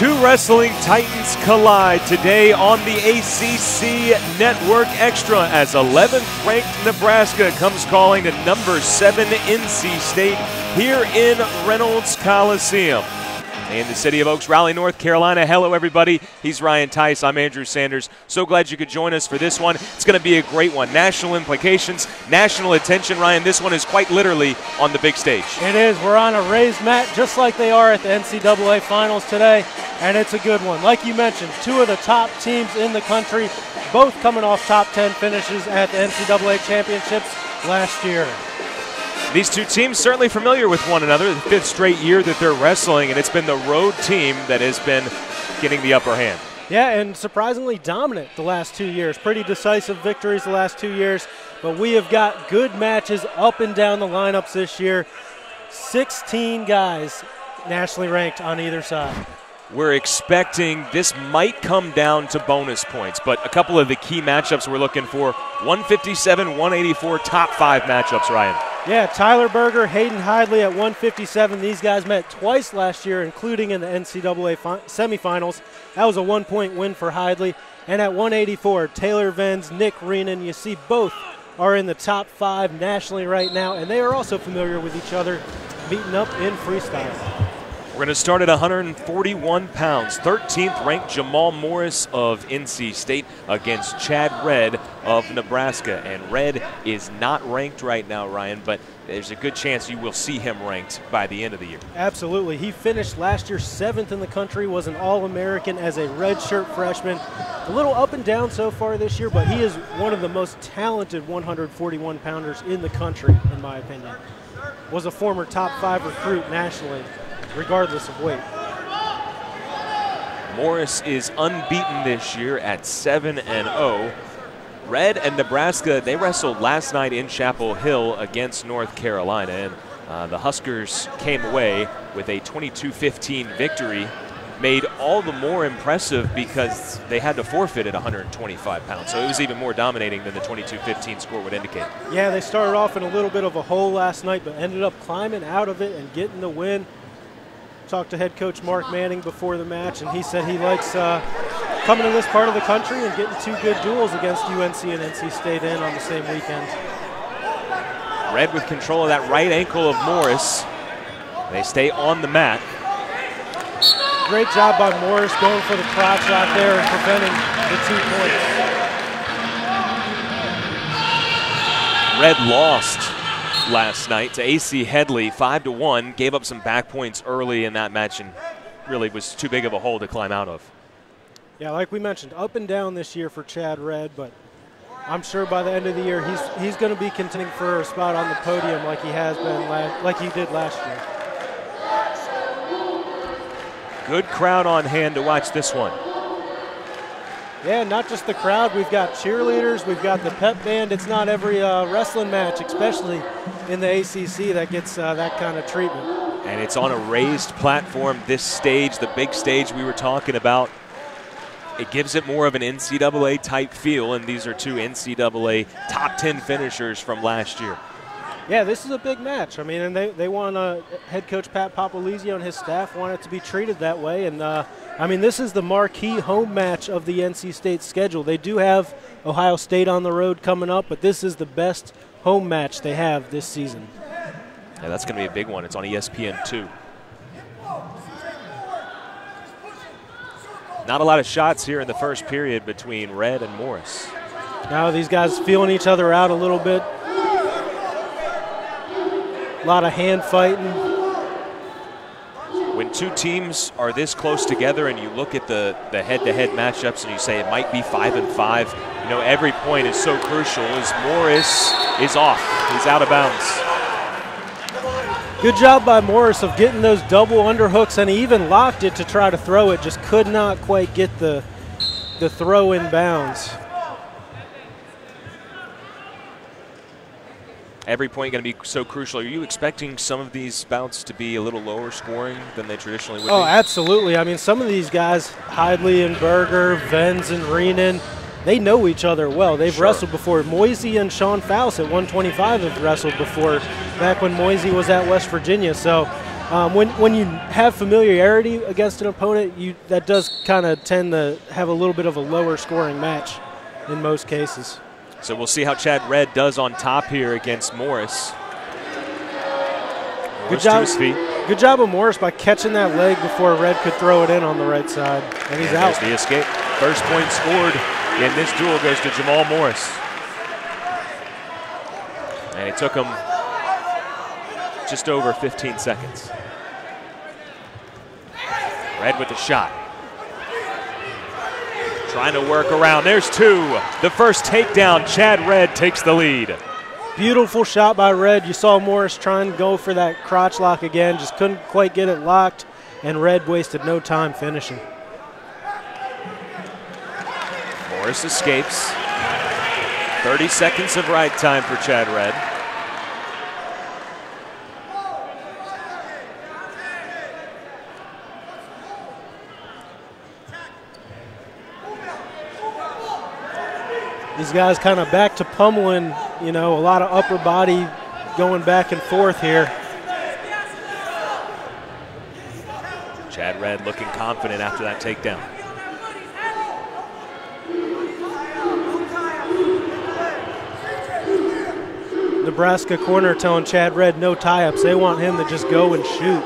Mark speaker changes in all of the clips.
Speaker 1: Two wrestling titans collide today on the ACC Network Extra as 11th ranked Nebraska comes calling to number 7 NC State here in Reynolds Coliseum. In the city of Oaks, Raleigh, North Carolina. Hello, everybody. He's Ryan Tice. I'm Andrew Sanders. So glad you could join us for this one. It's going to be a great one. National implications, national attention. Ryan, this one is quite literally on the big stage.
Speaker 2: It is. We're on a raised mat just like they are at the NCAA Finals today, and it's a good one. Like you mentioned, two of the top teams in the country, both coming off top 10 finishes at the NCAA Championships last year.
Speaker 1: These two teams certainly familiar with one another. The 5th straight year that they're wrestling, and it's been the road team that has been getting the upper hand.
Speaker 2: Yeah, and surprisingly dominant the last 2 years. Pretty decisive victories the last 2 years, but we have got good matches up and down the lineups this year. 16 guys nationally ranked on either side.
Speaker 1: We're expecting this might come down to bonus points, but a couple of the key matchups we're looking for, 157, 184, top 5 matchups, Ryan.
Speaker 2: Yeah, Tyler Berger, Hayden Hidley at 157. These guys met twice last year, including in the NCAA semifinals. That was a 1-point win for Hidley. And at 184, Taylor Venz, Nick Reenan. You see both are in the top 5 nationally right now, and they are also familiar with each other, meeting up in freestyle.
Speaker 1: We're going to start at 141 pounds. 13th ranked Jamal Morris of NC State against Chad Redd of Nebraska. And Redd is not ranked right now, Ryan, but there's a good chance you will see him ranked by the end of the year.
Speaker 2: Absolutely. He finished last year 7th in the country, was an All-American as a redshirt freshman. A little up and down so far this year, but he is one of the most talented 141-pounders in the country, in my opinion. Was a former top 5 recruit nationally, regardless of weight.
Speaker 1: Morris is unbeaten this year at 7-0. Redd and Nebraska, they wrestled last night in Chapel Hill against North Carolina, and the Huskers came away with a 22-15 victory, made all the more impressive because they had to forfeit at 125 pounds. So it was even more dominating than the 22-15 score would indicate.
Speaker 2: Yeah, they started off in a little bit of a hole last night, but ended up climbing out of it and getting the win. Talked to head coach Mark Manning before the match, and he said he likes coming to this part of the country and getting 2 good duels against UNC and NC State in on the same weekend.
Speaker 1: Redd with control of that right ankle of Morris. They stay on the mat.
Speaker 2: Great job by Morris going for the crotch out there and preventing the 2 points.
Speaker 1: Redd lost last night to AC Headley 5-1, gave up some back points early in that match and really was too big of a hole to climb out of.
Speaker 2: Yeah, like we mentioned, up and down this year for Chad Redd, but I'm sure by the end of the year he's going to be contending for a spot on the podium like he has been, like he did last year.
Speaker 1: Good crowd on hand to watch this one.
Speaker 2: Yeah, not just the crowd. We've got cheerleaders. We've got the pep band. It's not every wrestling match, especially in the ACC, that gets that kind of treatment.
Speaker 1: And it's on a raised platform, this stage, the big stage we were talking about. It gives it more of an NCAA type feel, and these are 2 NCAA top 10 finishers from last year.
Speaker 2: Yeah, this is a big match. I mean, and they want head coach Pat Popolizio and his staff want it to be treated that way. And I mean, this is the marquee home match of the NC State schedule. They do have Ohio State on the road coming up, but this is the best home match they have this season.
Speaker 1: Yeah, that's going to be a big one. It's on ESPN 2. Not a lot of shots here in the first period between Redd and Morris.
Speaker 2: Now these guys feeling each other out a little bit. A lot of hand fighting.
Speaker 1: When 2 teams are this close together and you look at the head-to-head matchups and you say it might be 5-5, you know, every point is so crucial as Morris is off. He's out of bounds.
Speaker 2: Good job by Morris of getting those double underhooks, and he even locked it to try to throw it, just could not quite get the throw in bounds.
Speaker 1: Every point going to be so crucial. Are you expecting some of these bouts to be a little lower scoring than they traditionally would be?
Speaker 2: Oh, absolutely. I mean, some of these guys, Hidley and Berger, Venz and Reenan, they know each other well. They've wrestled before. Moisey and Sean Faust at 125 have wrestled before, back when Moisey was at West Virginia. So When you have familiarity against an opponent, that does kind of tend to have a little bit of a lower scoring match in most cases.
Speaker 1: So we'll see how Chad Redd does on top here against Morris.
Speaker 2: Good job. To his feet. Good job of Morris by catching that leg before Redd could throw it in on the right side. And he's out.
Speaker 1: The escape. First point scored in this duel goes to Jamal Morris. And it took him just over 15 seconds. Redd with the shot. Trying to work around. There's two. The first takedown. Chad Redd takes the lead.
Speaker 2: Beautiful shot by Redd. You saw Morris trying to go for that crotch lock again. Just couldn't quite get it locked. And Redd wasted no time finishing.
Speaker 1: Morris escapes. 30 seconds of ride time for Chad Redd.
Speaker 2: These guys kind of back to pummeling, you know, a lot of upper body going back and forth here.
Speaker 1: Chad Redd looking confident after that takedown.
Speaker 2: Nebraska corner telling Chad Redd no tie-ups. They want him to just go and shoot.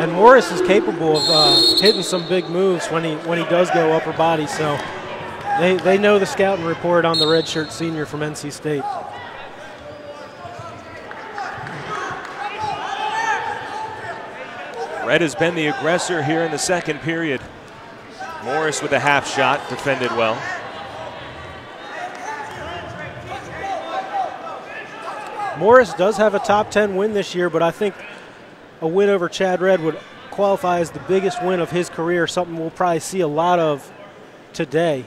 Speaker 2: And Morris is capable of hitting some big moves when he does go upper body. So they know the scouting report on the redshirt senior from NC State.
Speaker 1: Redd has been the aggressor here in the second period. Morris with a half shot, defended well.
Speaker 2: Morris does have a top 10 win this year, but I think a win over Chad Redd would qualify as the biggest win of his career, something we'll probably see a lot of today.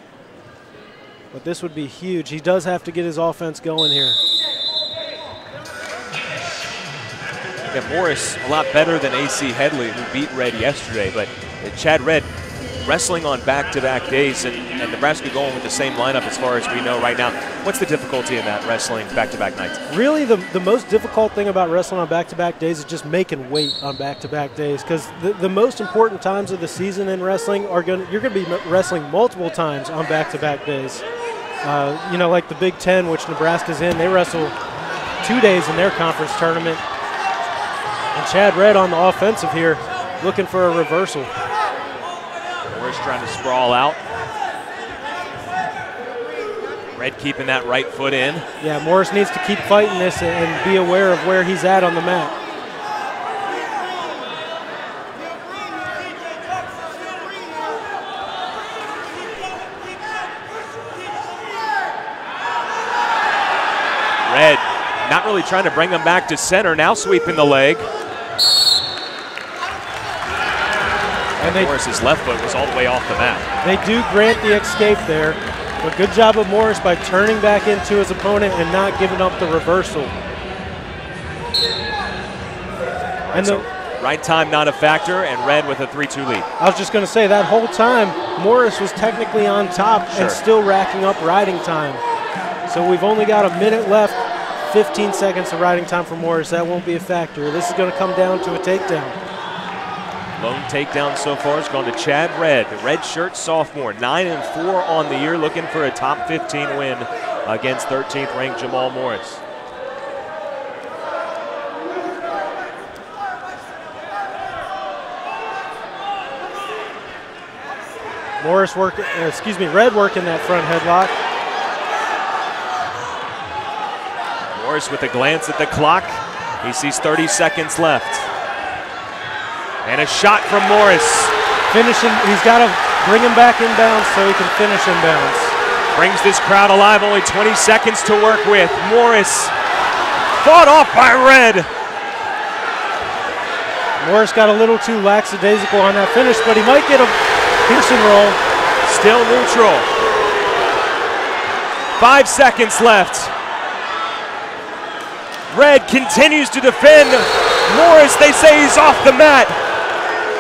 Speaker 2: But this would be huge. He does have to get his offense going here.
Speaker 1: Yeah, Morris a lot better than AC Headley, who beat Redd yesterday, but Chad Redd wrestling on back-to-back days, and Nebraska going with the same lineup as far as we know right now. What's the difficulty in that, wrestling back-to-back nights?
Speaker 2: Really, the most difficult thing about wrestling on back-to-back days is just making weight on back-to-back days, because the most important times of the season in wrestling you're going to be wrestling multiple times on back-to-back days. You know, like the Big Ten, which Nebraska's in, they wrestle 2 days in their conference tournament. And Chad Redd on the offensive here, looking for a reversal.
Speaker 1: Morris trying to sprawl out. Redd keeping that right foot in.
Speaker 2: Yeah, Morris needs to keep fighting this and be aware of where he's at on the mat.
Speaker 1: Redd not really trying to bring him back to center, now sweeping the leg. And Morris's left foot was all the way off the mat.
Speaker 2: They do grant the escape there, but good job of Morris by turning back into his opponent and not giving up the reversal. And
Speaker 1: so right time not a factor, and Redd with a 3-2 lead.
Speaker 2: I was just going to say, that whole time, Morris was technically on top and still racking up riding time. So we've only got a minute left, 15 seconds of riding time for Morris. That won't be a factor. This is going to come down to a takedown.
Speaker 1: Lone takedown so far has gone to Chad Redd, the redshirt sophomore, 9-4 on the year, looking for a top 15 win against 13th ranked Jamal Morris.
Speaker 2: Redd working that front headlock.
Speaker 1: Morris with a glance at the clock. He sees 30 seconds left. And a shot from Morris.
Speaker 2: Finishing, he's got to bring him back inbounds so he can finish inbounds.
Speaker 1: Brings this crowd alive, only 20 seconds to work with. Morris fought off by Redd.
Speaker 2: Morris got a little too lackadaisical on that finish, but he might get a piercing roll.
Speaker 1: Still neutral. 5 seconds left. Redd continues to defend. Morris, they say he's off the mat.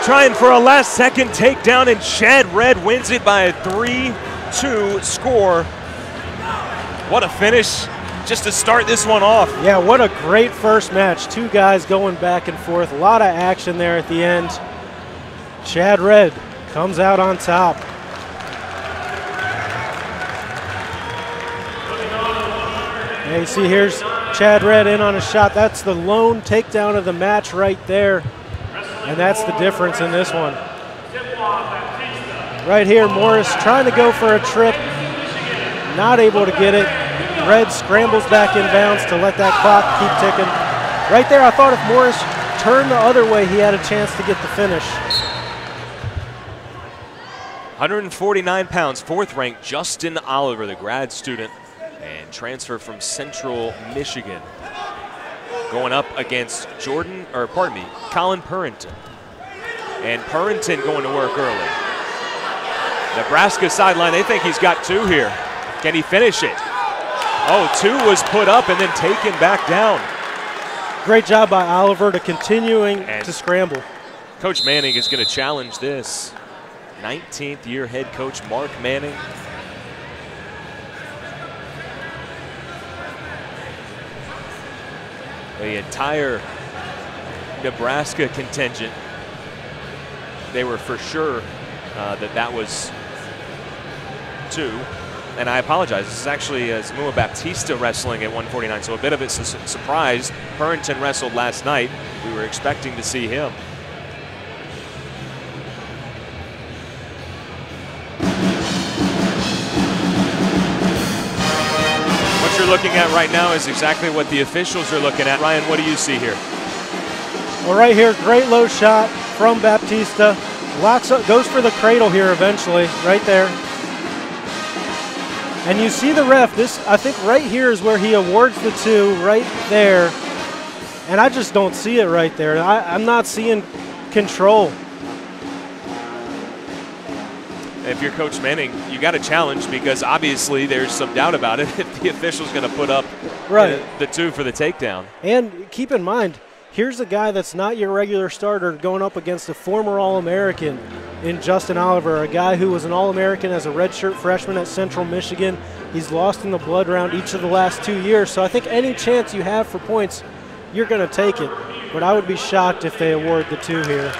Speaker 1: Trying for a last-second takedown, and Chad Redd wins it by a 3-2 score. What a finish just to start this one off.
Speaker 2: Yeah, what a great first match. Two guys going back and forth. A lot of action there at the end. Chad Red comes out on top. Yeah, you see here's Chad Red in on a shot. That's the lone takedown of the match right there. And that's the difference in this one. Right here, Morris trying to go for a trip. Not able to get it. Red scrambles back inbounds to let that clock keep ticking. Right there, I thought if Morris turned the other way, he had a chance to get the finish.
Speaker 1: 149 pounds, fourth ranked Justin Oliver, the grad student and transfer from Central Michigan, going up against Colin Purrington. And Purrington going to work early. Nebraska sideline, they think he's got two here. Can he finish it? Oh, two was put up and then taken back down.
Speaker 2: Great job by Oliver to continuing to scramble.
Speaker 1: Coach Manning is going to challenge this. 19th year head coach Mark Manning. The entire Nebraska contingent, they were for sure that was two. And I apologize, this is actually Zamua Baptista wrestling at 149, so a bit of it's a surprise. Purrington wrestled last night. We were expecting to see him. What you're looking at right now is exactly what the officials are looking at. Ryan, what do you see here?
Speaker 2: Well, right here, great low shot from Baptista. Locks up, goes for the cradle here eventually, right there. And you see the ref, I think right here is where he awards the two, right there. And I just don't see it right there. I'm not seeing control.
Speaker 1: If you're Coach Manning, you got a challenge because obviously there's some doubt about it if the official's going to put up the two for the takedown.
Speaker 2: And keep in mind, here's a guy that's not your regular starter going up against a former All-American in Justin Oliver, a guy who was an All-American as a redshirt freshman at Central Michigan. He's lost in the blood round each of the last 2 years, so I think any chance you have for points, you're going to take it. But I would be shocked if they award the two here.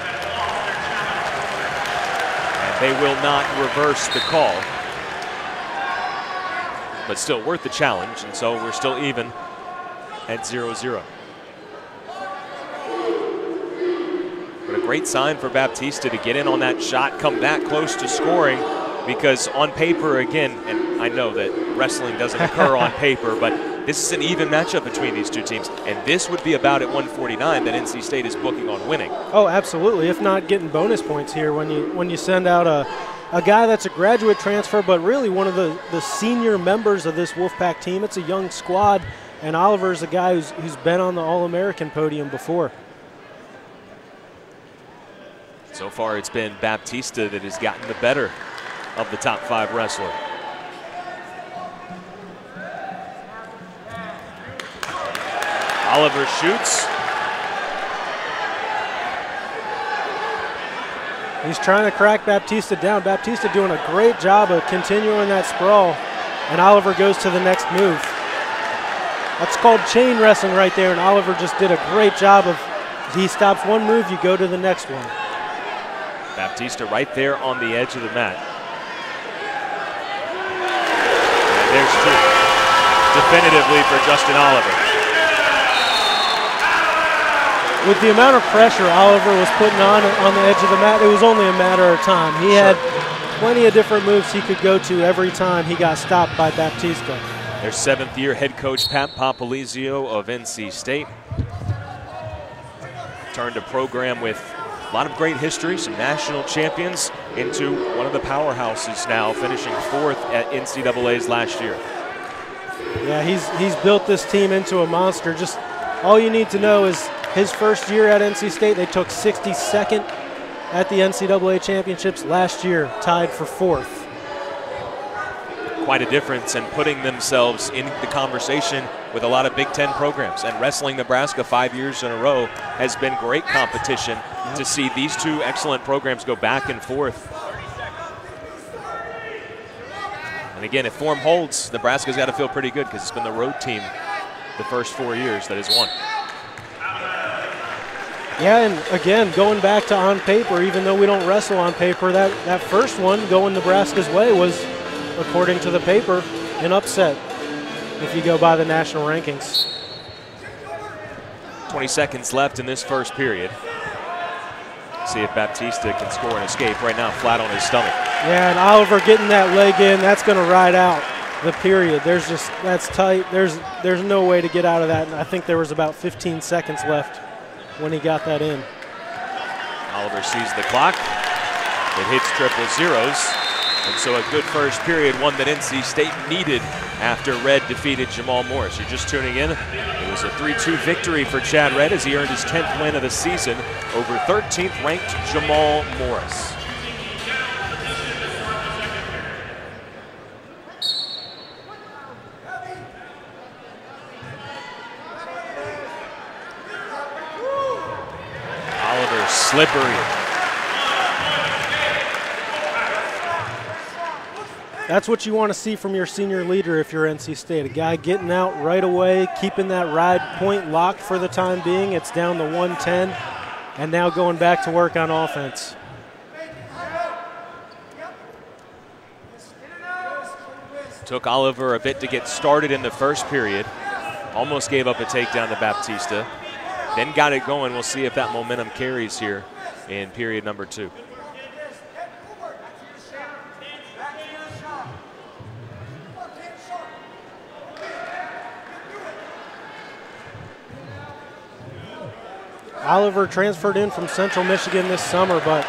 Speaker 1: And they will not reverse the call. But still worth the challenge, and so we're still even at 0-0. But a great sign for Baptista to get in on that shot, come that close to scoring, because on paper, again, and I know that wrestling doesn't occur on paper, but this is an even matchup between these two teams, and this would be about at 149 that NC State is booking on winning.
Speaker 2: Oh, absolutely, if not getting bonus points here when you send out a guy that's a graduate transfer, but really one of the senior members of this Wolfpack team. It's a young squad, and Oliver's a guy who's been on the All-American podium before.
Speaker 1: So far, it's been Baptista that has gotten the better of the top five wrestler. Oliver shoots.
Speaker 2: He's trying to crack Baptista down. Baptista doing a great job of continuing that sprawl, and Oliver goes to the next move. That's called chain wrestling right there, and Oliver just did a great job of, he stops one move, you go to the next one.
Speaker 1: Baptista right there on the edge of the mat. And there's two. Definitively for Justin Oliver.
Speaker 2: With the amount of pressure Oliver was putting on the edge of the mat, it was only a matter of time. He had plenty of different moves he could go to every time he got stopped by Baptista.
Speaker 1: Their seventh-year head coach, Pat Popolizio of NC State. Turned a program with a lot of great history, some national champions, into one of the powerhouses now, finishing fourth at NCAA's last year.
Speaker 2: Yeah, he's built this team into a monster. Just all you need to know is his first year at NC State, they took 62nd at the NCAA championships last year, tied for fourth.
Speaker 1: Quite a difference in putting themselves in the conversation with a lot of Big Ten programs. And Wrestling Nebraska 5 years in a row has been great competition to see these two excellent programs go back and forth. And again, if form holds, Nebraska's got to feel pretty good because it's been the road team the first 4 years that has won.
Speaker 2: Yeah, and again, going back to on paper, even though we don't wrestle on paper, that first one going Nebraska's way was, according to the paper, an upset if you go by the national rankings.
Speaker 1: 20 seconds left in this first period. See if Baptista can score and escape. Right now, flat on his stomach.
Speaker 2: Yeah, and Oliver getting that leg in, that's going to ride out the period. That's tight. There's no way to get out of that. And I think there was about 15 seconds left when he got that in.
Speaker 1: Oliver sees the clock. It hits triple zeros. And so a good first period, one that NC State needed after Red defeated Jamal Morris. You're just tuning in. It was a 3-2 victory for Chad Red as he earned his 10th win of the season over 13th ranked Jamal Morris. Oliver slippery.
Speaker 2: That's what you want to see from your senior leader if you're NC State. A guy getting out right away, keeping that ride point locked for the time being. It's down to 110, and now going back to work on offense.
Speaker 1: Took Oliver a bit to get started in the first period. Almost gave up a takedown to Baptista. Then got it going. We'll see if that momentum carries here in period number 2.
Speaker 2: Oliver transferred in from Central Michigan this summer, but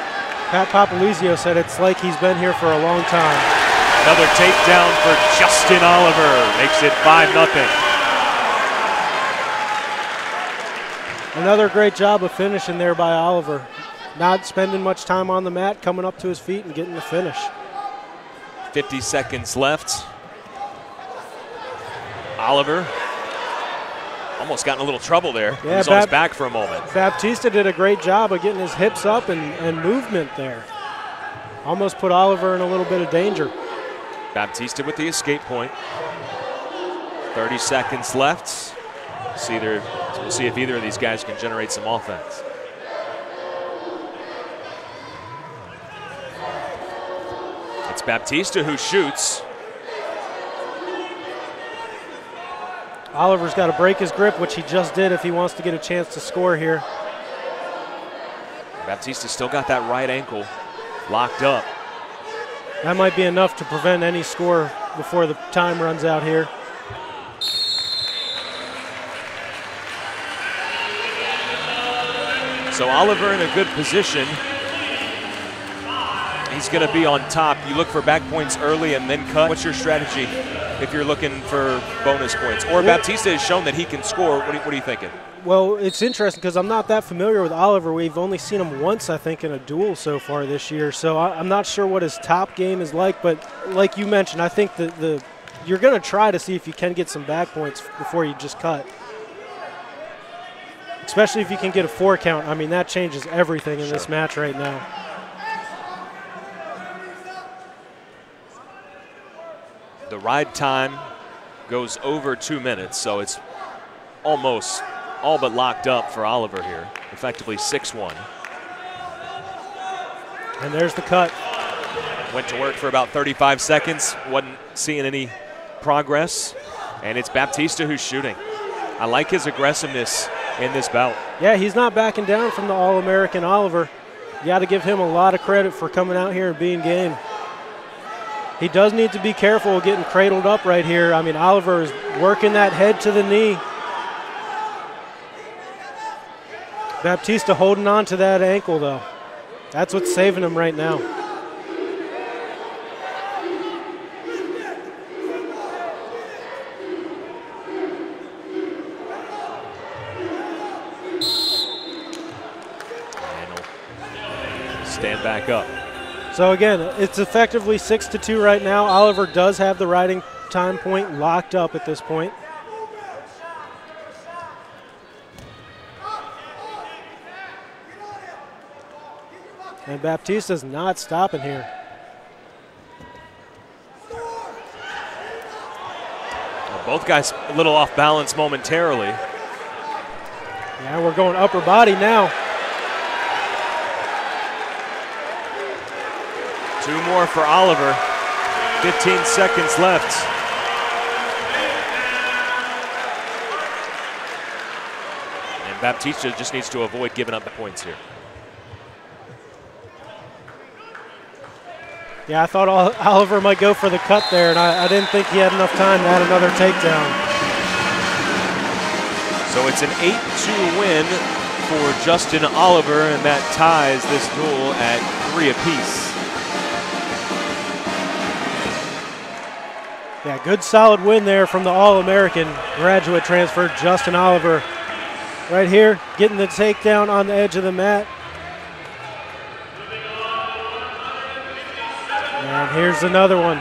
Speaker 2: Pat Papalizio said it's like he's been here for a long time.
Speaker 1: Another takedown for Justin Oliver. Makes it 5-0.
Speaker 2: Another great job of finishing there by Oliver. Not spending much time on the mat, coming up to his feet and getting the finish.
Speaker 1: 50 seconds left. Oliver almost got in a little trouble there.
Speaker 2: Yeah,
Speaker 1: he was on his back for a moment.
Speaker 2: Baptista did a great job of getting his hips up and movement there. Almost put Oliver in a little bit of danger.
Speaker 1: Baptista with the escape point. 30 seconds left. We'll see if either of these guys can generate some offense. It's Baptista who shoots.
Speaker 2: Oliver's got to break his grip, which he just did if he wants to get a chance to score here.
Speaker 1: Baptista still got that right ankle locked up.
Speaker 2: That might be enough to prevent any score before the time runs out here.
Speaker 1: So Oliver in a good position. He's going to be on top. You look for back points early and then cut. What's your strategy if you're looking for bonus points? Or Baptista has shown that he can score. What are you thinking?
Speaker 2: Well, it's interesting because I'm not that familiar with Oliver. We've only seen him once, I think, in a duel so far this year. So I'm not sure what his top game is like. But like you mentioned, I think you're going to try to see if you can get some back points before you just cut. Especially if you can get a 4 count. I mean, that changes everything in this match right now.
Speaker 1: The ride time goes over 2 minutes, so it's almost all but locked up for Oliver here. Effectively 6-1.
Speaker 2: And there's the cut.
Speaker 1: Went to work for about 35 seconds. Wasn't seeing any progress. And it's Baptista who's shooting. I like his aggressiveness in this bout.
Speaker 2: Yeah, he's not backing down from the All-American Oliver. You got to give him a lot of credit for coming out here and being game. He does need to be careful of getting cradled up right here. I mean, Oliver is working that head to the knee. Baptista holding on to that ankle, though. That's what's saving him right now.
Speaker 1: Stand back up.
Speaker 2: So again, it's effectively 6-2 right now. Oliver does have the riding time point locked up at this point. And Baptista's not stopping here.
Speaker 1: Both guys a little off balance momentarily.
Speaker 2: Yeah, we're going upper body now.
Speaker 1: 2 more for Oliver. 15 seconds left. And Baptista just needs to avoid giving up the points here.
Speaker 2: Yeah, I thought Oliver might go for the cut there, and I didn't think he had enough time to add another takedown.
Speaker 1: So it's an 8-2 win for Justin Oliver, and that ties this duel at 3 apiece.
Speaker 2: Yeah, good solid win there from the All-American graduate transfer, Justin Oliver. Right here, getting the takedown on the edge of the mat. And here's another one.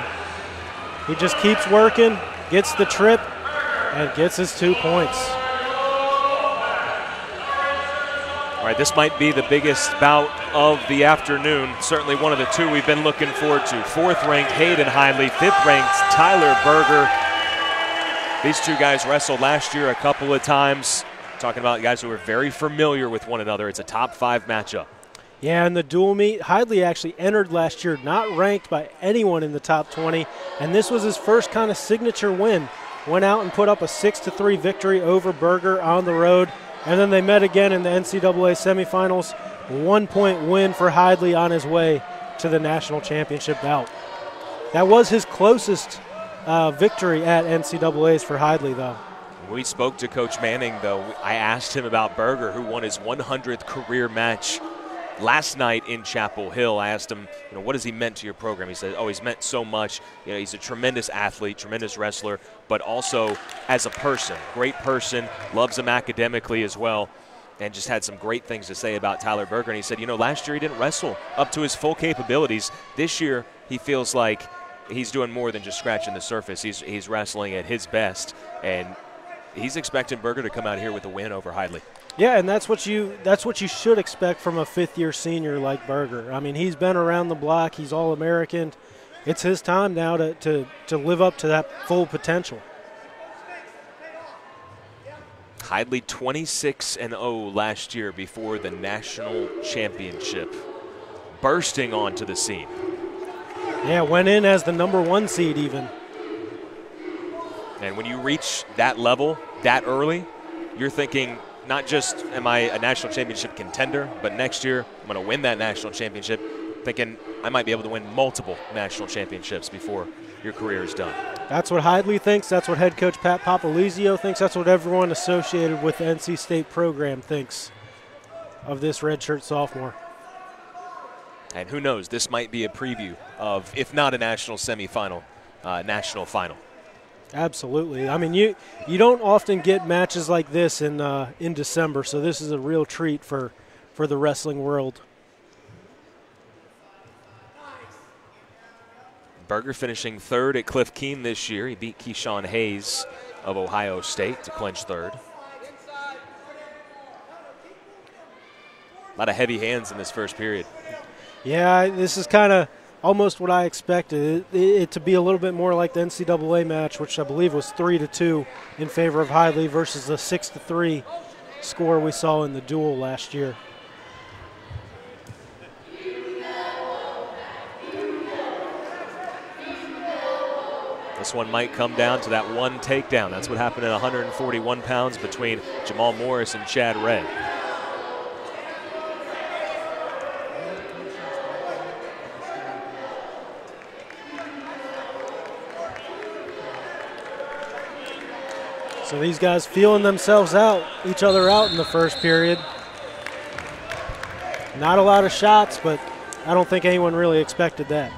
Speaker 2: He just keeps working, gets the trip, and gets his 2 points.
Speaker 1: All right, this might be the biggest bout of the afternoon. Certainly one of the 2 we've been looking forward to. 4th-ranked Hayden Hidley, 5th-ranked Tyler Berger. These 2 guys wrestled last year a couple of times. Talking about guys who are very familiar with one another. It's a top 5 matchup.
Speaker 2: Yeah, in the dual meet, Hidley actually entered last year not ranked by anyone in the top 20, and this was his first kind of signature win. Went out and put up a 6-3 victory over Berger on the road, and then they met again in the NCAA semifinals. 1-point win for Hidley on his way to the national championship bout. That was his closest victory at NCAAs for Hidley, though.
Speaker 1: When we spoke to Coach Manning, though, I asked him about Berger, who won his 100th career match last night in Chapel Hill. I asked him, what has he meant to your program? He said, he's meant so much. He's a tremendous athlete, tremendous wrestler, but also as a person, great person, loves him academically as well, and just had some great things to say about Tyler Berger. And he said, last year he didn't wrestle up to his full capabilities. This year he feels like he's doing more than just scratching the surface. He's wrestling at his best, and he's expecting Berger to come out here with a win over Hidley.
Speaker 2: Yeah, and that's what you should expect from a 5th-year senior like Berger. I mean, he's been around the block. He's All-American. It's his time now to live up to that full potential.
Speaker 1: Hidley 26-0 last year before the national championship, bursting onto the scene.
Speaker 2: Yeah, went in as the #1 seed even.
Speaker 1: And when you reach that level that early, you're thinking, not just am I a national championship contender, but next year I'm going to win that national championship, thinking I might be able to win multiple national championships before your career is done.
Speaker 2: That's what Hidley thinks. That's what head coach Pat Papalizio thinks. That's what everyone associated with the NC State program thinks of this redshirt sophomore.
Speaker 1: And who knows, this might be a preview of, if not a national semifinal, national final.
Speaker 2: Absolutely. I mean, you don't often get matches like this in December, so this is a real treat for the wrestling world.
Speaker 1: Berger finishing 3rd at Cliff Keen this year. He beat Keyshawn Hayes of Ohio State to clinch 3rd. A lot of heavy hands in this first period.
Speaker 2: Yeah, this is kind of almost what I expected, it to be a little bit more like the NCAA match, which I believe was 3-2 in favor of Hidley versus the 6-3 score we saw in the duel last year.
Speaker 1: This one might come down to that one takedown. That's what happened at 141 pounds between Jamal Morris and Chad Ray.
Speaker 2: So these guys feeling themselves out, each other out in the first period. Not a lot of shots, but I don't think anyone really expected that.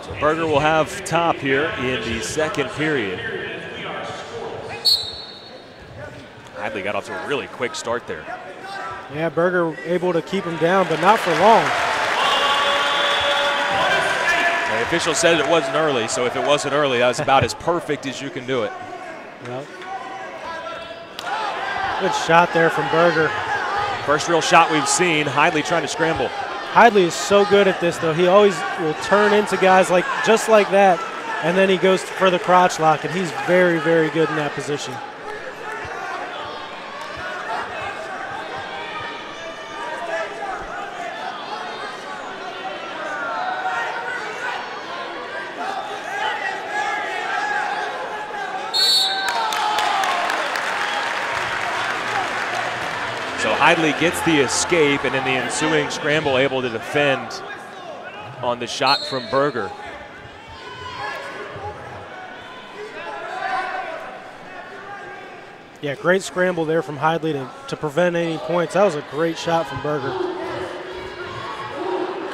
Speaker 1: So Berger will have top here in the second period. Hidley got off to a really quick start there.
Speaker 2: Yeah, Berger able to keep him down, but not for long.
Speaker 1: The official said it wasn't early, so if it wasn't early, that was about as perfect as you can do it.
Speaker 2: Yep. Good shot there from Berger.
Speaker 1: First real shot we've seen. Hidley trying to scramble.
Speaker 2: Hidley is so good at this, though. He always will turn into guys just like that, and then he goes for the crotch lock, and he's very, very good in that position.
Speaker 1: Hidley gets the escape, and in the ensuing scramble able to defend on the shot from Berger.
Speaker 2: Yeah, great scramble there from Hidley to prevent any points. That was a great shot from Berger.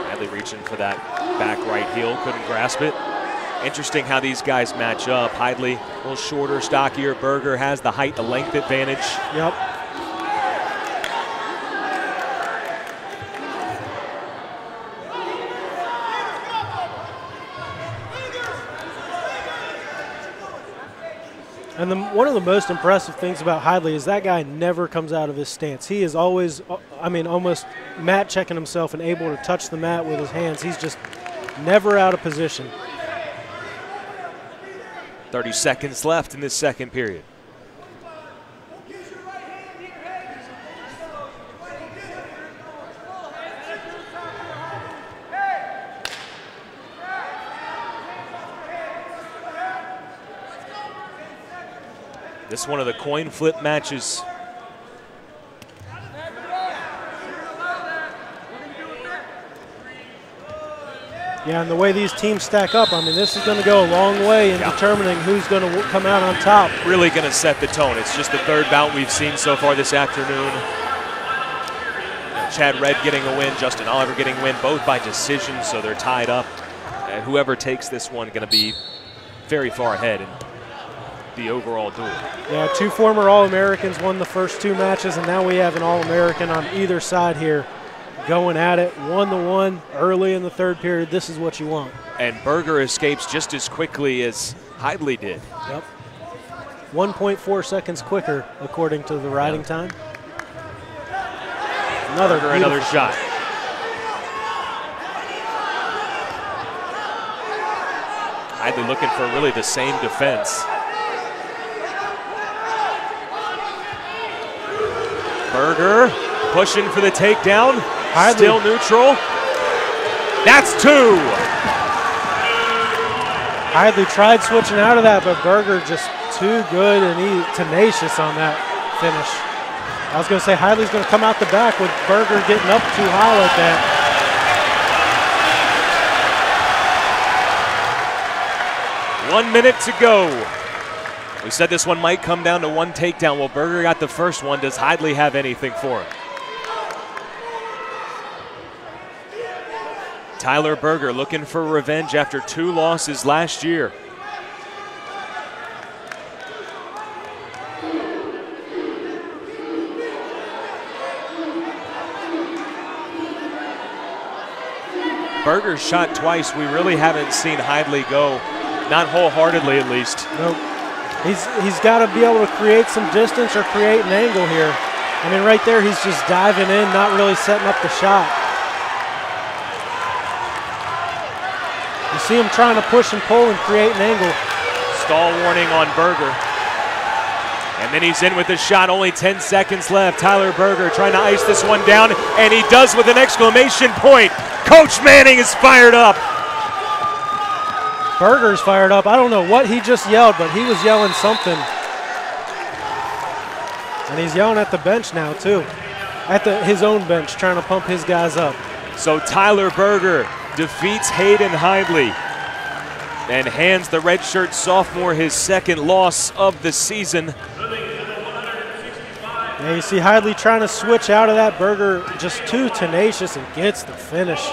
Speaker 1: Hidley reaching for that back right heel, couldn't grasp it. Interesting how these guys match up. Hidley a little shorter, stockier. Berger has the height, the length advantage.
Speaker 2: Yep. And one of the most impressive things about Hidley is that guy never comes out of his stance. He is always, almost mat checking himself and able to touch the mat with his hands. He's just never out of position.
Speaker 1: 30 seconds left in this second period. This is one of the coin flip matches.
Speaker 2: Yeah, and the way these teams stack up, this is going to go a long way in determining who's going to come out on top.
Speaker 1: Really going to set the tone. It's just the third bout we've seen so far this afternoon. Chad Redd getting a win, Justin Oliver getting a win, both by decision, so they're tied up. Whoever takes this one going to be very far ahead in the overall duel.
Speaker 2: Yeah, two former All-Americans won the first two matches, and now we have an All-American on either side here going at it 1-1 early in the third period. This is what you want.
Speaker 1: And Berger escapes just as quickly as Hidley did.
Speaker 2: Yep. 1.4 seconds quicker, according to the riding time.
Speaker 1: Another shot. Hidley looking for really the same defense. Berger pushing for the takedown. Hidley. Still neutral. That's two.
Speaker 2: Hidley tried switching out of that, but Berger just too good and tenacious on that finish. I was going to say Hidley's going to come out the back with Berger getting up too high like that.
Speaker 1: 1 minute to go. We said this one might come down to one takedown. Well, Berger got the first one. Does Hidley have anything for him? Tyler Berger looking for revenge after 2 losses last year. Berger shot twice. We really haven't seen Hidley go, not wholeheartedly at least.
Speaker 2: Nope. He's got to be able to create some distance or create an angle here. Right there he's just diving in, not really setting up the shot. You see him trying to push and pull and create an angle.
Speaker 1: Stall warning on Berger. And then he's in with the shot, only 10 seconds left. Tyler Berger trying to ice this one down, and he does with an exclamation point. Coach Manning is fired up.
Speaker 2: Berger's fired up. I don't know what he just yelled, but he was yelling something. And he's yelling at the bench now, too. At his own bench, trying to pump his guys up.
Speaker 1: So Tyler Berger defeats Hayden Hidley and hands the redshirt sophomore his second loss of the season.
Speaker 2: Yeah, you see Hidley trying to switch out of that. Berger just too tenacious and gets the finish.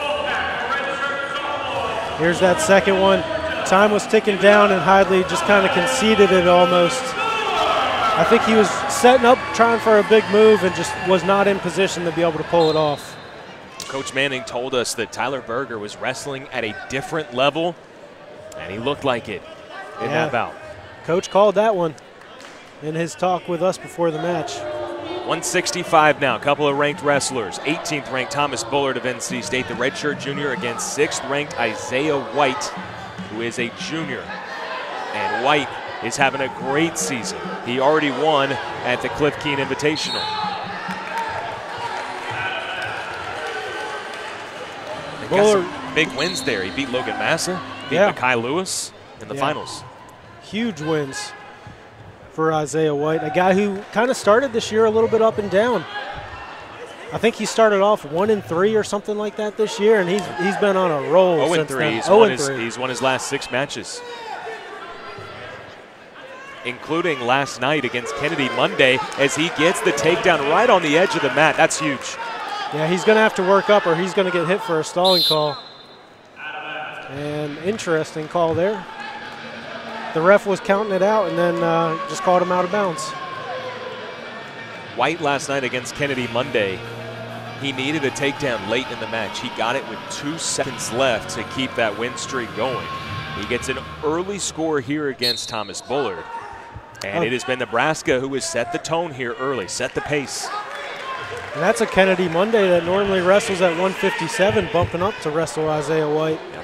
Speaker 2: Here's that second one. Time was ticking down and Hidley just kind of conceded it almost. I think he was setting up, trying for a big move and just was not in position to be able to pull it off.
Speaker 1: Coach Manning told us that Tyler Berger was wrestling at a different level, and he looked like it in that bout.
Speaker 2: Coach called that one in his talk with us before the match.
Speaker 1: 165 now, a couple of ranked wrestlers. 18th ranked Thomas Bullard of NC State, the redshirt junior, against 6th ranked Isaiah White, who is a junior. And White is having a great season. He already won at the Cliff Keen Invitational. They got some big wins there. He beat Logan Massa, beat Makai Lewis in the finals.
Speaker 2: Huge wins for Isaiah White, a guy who kind of started this year a little bit up and down. I think he started off 1-3 or something like that this year, and he's been on a roll.
Speaker 1: 0-3. He's won his last 6 matches, including last night against Kennedy Monday, as he gets the takedown right on the edge of the mat. That's huge.
Speaker 2: Yeah, he's going to have to work up or he's going to get hit for a stalling call. And interesting call there. The ref was counting it out and then just called him out of bounds.
Speaker 1: White last night against Kennedy Monday, he needed a takedown late in the match. He got it with 2 seconds left to keep that win streak going. He gets an early score here against Thomas Bullard. And it has been Nebraska who has set the tone here early, set the pace.
Speaker 2: And that's a Kennedy Monday that normally wrestles at 157, bumping up to wrestle Isaiah White. Yeah.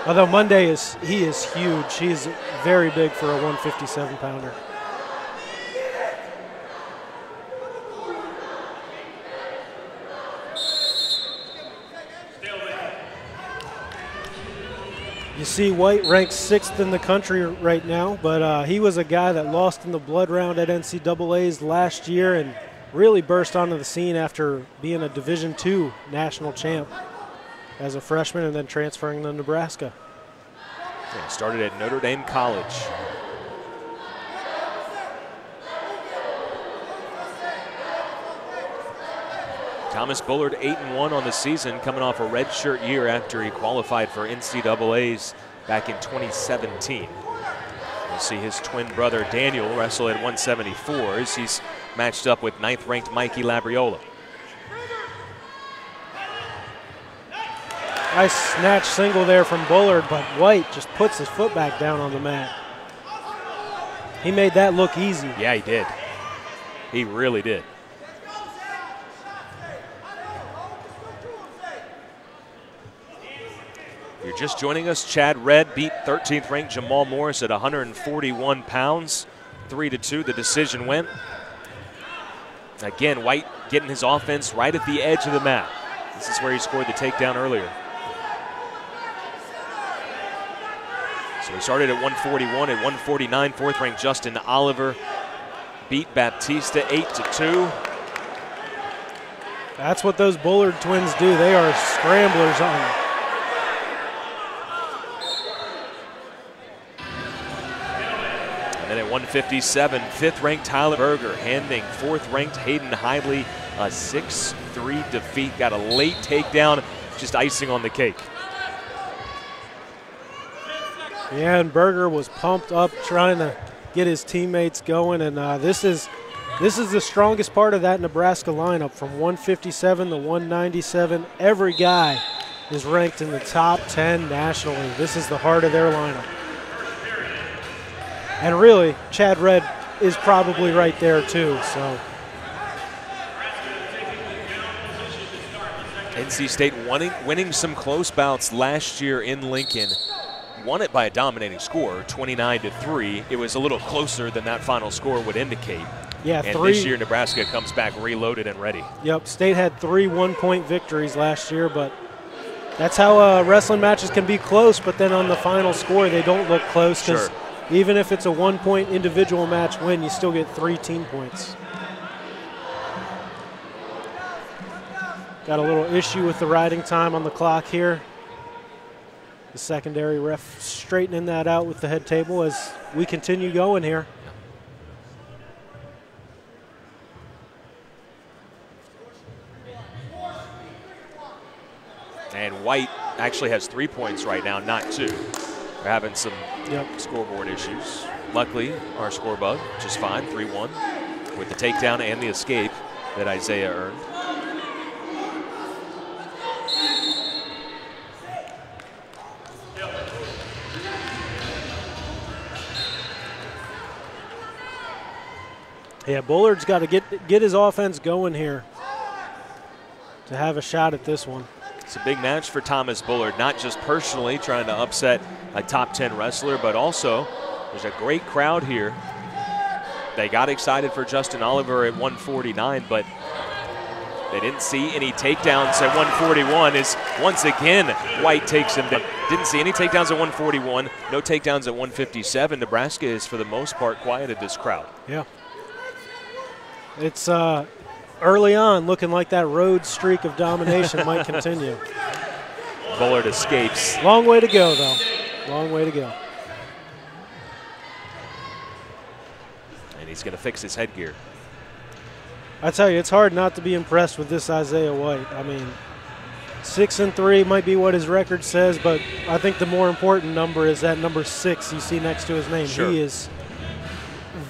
Speaker 2: Although Monday is huge. He's very big for a 157-pounder. You see White ranks 6th in the country right now, but he was a guy that lost in the blood round at NCAA's last year and really burst onto the scene after being a Division II national champ as a freshman and then transferring to Nebraska.
Speaker 1: Yeah, started at Notre Dame College. Thomas Bullard 8-1 on the season, coming off a redshirt year after he qualified for NCAA's back in 2017. We'll see his twin brother Daniel wrestle at 174 as he's matched up with 9th-ranked Mikey Labriola.
Speaker 2: Nice snatch single there from Bullard, but White just puts his foot back down on the mat. He made that look easy.
Speaker 1: Yeah, he did. He really did. If you're just joining us, Chad Redd beat 13th ranked Jamal Morris at 141 pounds. 3-2, the decision went. Again, White getting his offense right at the edge of the mat. This is where he scored the takedown earlier. So we started at 141. At 149, 4th ranked Justin Oliver beat Baptista 8-2.
Speaker 2: That's what those Bullard twins do. They are scramblers on. And then
Speaker 1: at 157, 5th ranked Tyler Berger handing 4th ranked Hayden Hidley a 6-3 defeat. Got a late takedown, just icing on the cake.
Speaker 2: Yeah, and Berger was pumped up trying to get his teammates going, and this is the strongest part of that Nebraska lineup. From 157 to 197, every guy is ranked in the top 10 nationally. This is the heart of their lineup. And really, Chad Redd is probably right there too. So
Speaker 1: NC State winning some close bouts last year in Lincoln. Won it by a dominating score, 29-3. It was a little closer than that final score would indicate.
Speaker 2: Yeah,
Speaker 1: and this year Nebraska comes back reloaded and ready.
Speaker 2: Yep, State had 3 one-point victories last year, but that's how wrestling matches can be close, but then on the final score they don't look close because even if it's a 1-point individual match win, you still get 3 team points. Got a little issue with the riding time on the clock here. The secondary ref straightening that out with the head table as we continue going here.
Speaker 1: And White actually has 3 points right now, not 2. We're having some scoreboard issues. Luckily, our score bug just fine, 3-1, with the takedown and the escape that Isaiah earned.
Speaker 2: Yeah, Bullard's got to get his offense going here to have a shot at this one.
Speaker 1: It's a big match for Thomas Bullard, not just personally trying to upset a top 10 wrestler, but also there's a great crowd here. They got excited for Justin Oliver at 149, but they didn't see any takedowns at 141 as once again White takes him down. Didn't see any takedowns at 141, no takedowns at 157. Nebraska is for the most part quieted this crowd.
Speaker 2: Yeah. It's early on looking like that road streak of domination might continue.
Speaker 1: Bullard escapes.
Speaker 2: Long way to go, though. Long way to go.
Speaker 1: And he's going to fix his headgear.
Speaker 2: I tell you, it's hard not to be impressed with this Isaiah White. I mean, 6-3 might be what his record says, but I think the more important number is that number 6 you see next to his name.
Speaker 1: Sure.
Speaker 2: He is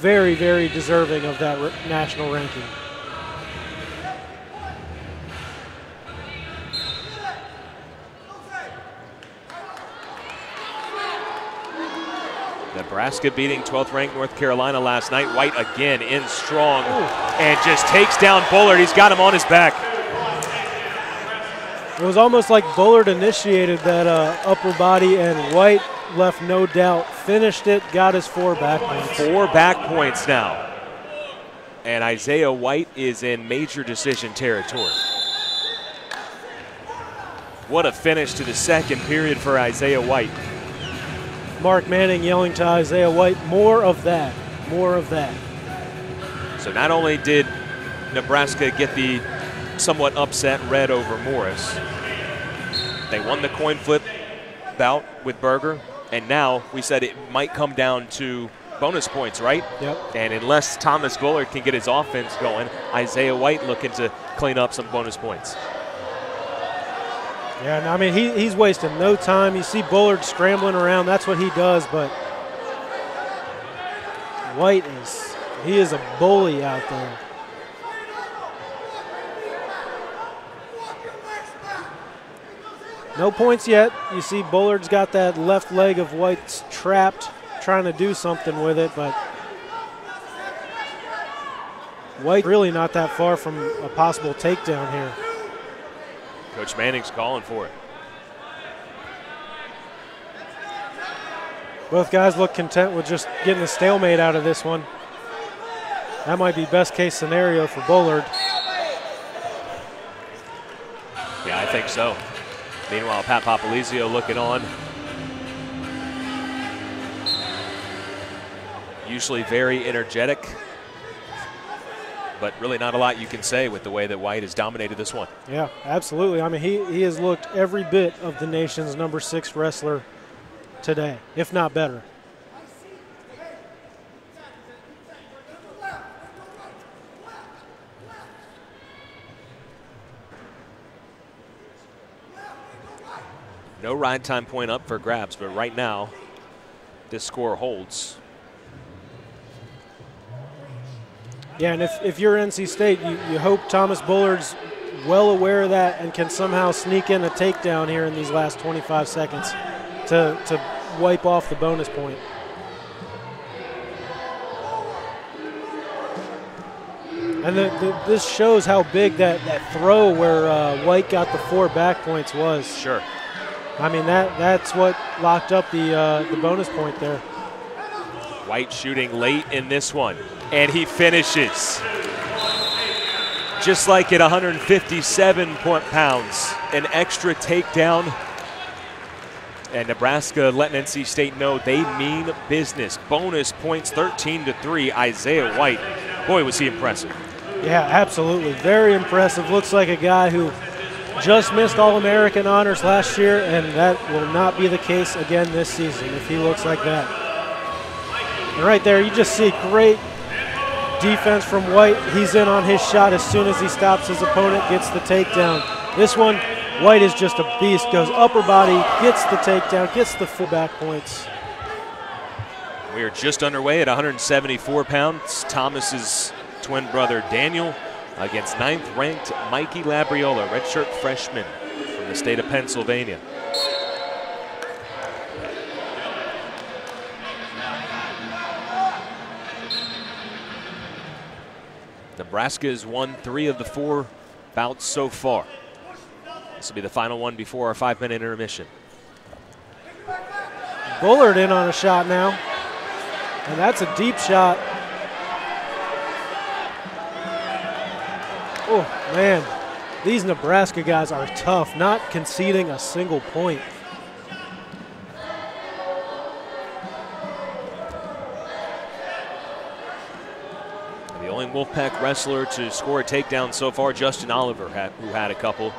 Speaker 2: very, very deserving of that national ranking.
Speaker 1: Nebraska beating 12th ranked North Carolina last night. White again in strong and just takes down Bullard. He's got him on his back.
Speaker 2: It was almost like Bullard initiated that upper body, and White left no doubt. Finished it, got his 4 back points.
Speaker 1: 4 back points now. And Isaiah White is in major decision territory. What a finish to the second period for Isaiah White.
Speaker 2: Mark Manning yelling to Isaiah White, more of that, more of that.
Speaker 1: So not only did Nebraska get the somewhat upset red over Morris, they won the coin flip bout with Berger, and now we said it might come down to bonus points, right?
Speaker 2: Yep.
Speaker 1: And unless Thomas Bullard can get his offense going, Isaiah White looking to clean up some bonus points.
Speaker 2: Yeah, and I mean, he's wasting no time. You see Bullard scrambling around. That's what he does, but White he is a bully out there. No points yet. You see Bullard's got that left leg of White's trapped, trying to do something with it, but White really not that far from a possible takedown here.
Speaker 1: Coach Manning's calling for it.
Speaker 2: Both guys look content with just getting a stalemate out of this one. That might be best case scenario for Bullard.
Speaker 1: Yeah, I think so. Meanwhile, Pat Popolizio looking on. Usually very energetic, but really not a lot you can say with the way that White has dominated this one.
Speaker 2: Yeah, absolutely. I mean, he has looked every bit of the nation's number 6 wrestler today, if not better.
Speaker 1: No ride time point up for grabs, but right now this score holds.
Speaker 2: Yeah, and if you're NC State, you hope Thomas Bullard's well aware of that and can somehow sneak in a takedown here in these last 25 seconds to wipe off the bonus point. And this shows how big that throw where White got the 4 back points was.
Speaker 1: Sure.
Speaker 2: I mean, that's what locked up the bonus point there.
Speaker 1: White shooting late in this one, and he finishes. Just like at 157 pounds, an extra takedown. And Nebraska letting NC State know they mean business. Bonus points 13-3, Isaiah White. Boy, was he impressive.
Speaker 2: Yeah, absolutely. Very impressive. Looks like a guy who just missed All-American honors last year, and that will not be the case again this season if he looks like that. And right there, you just see great defense from White. He's in on his shot as soon as he stops his opponent, gets the takedown. This one, White is just a beast. Goes upper body, gets the takedown, gets the 4 back points.
Speaker 1: We are just underway at 174 pounds. Thomas's twin brother Daniel against 9th ranked Mikey Labriola, redshirt freshman from the state of Pennsylvania. Nebraska has won 3 of the 4 bouts so far. This will be the final one before our 5-minute intermission.
Speaker 2: Bullard in on a shot now, and that's a deep shot. Oh, man, these Nebraska guys are tough, not conceding a single point.
Speaker 1: The only Wolfpack wrestler to score a takedown so far, Justin Oliver, who had a couple.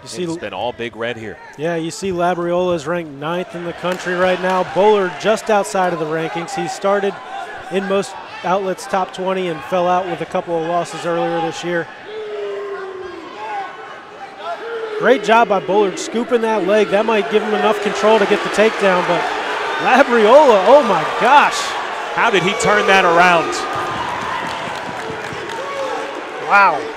Speaker 1: It's been all Big Red here.
Speaker 2: Yeah, you see Labriola is ranked 9th in the country right now. Bullard just outside of the rankings. He started in most outlets top 20 and fell out with a couple of losses earlier this year. Great job by Bullard scooping that leg. That might give him enough control to get the takedown, but Labriola, oh my gosh.
Speaker 1: How did he turn that around?
Speaker 2: Wow.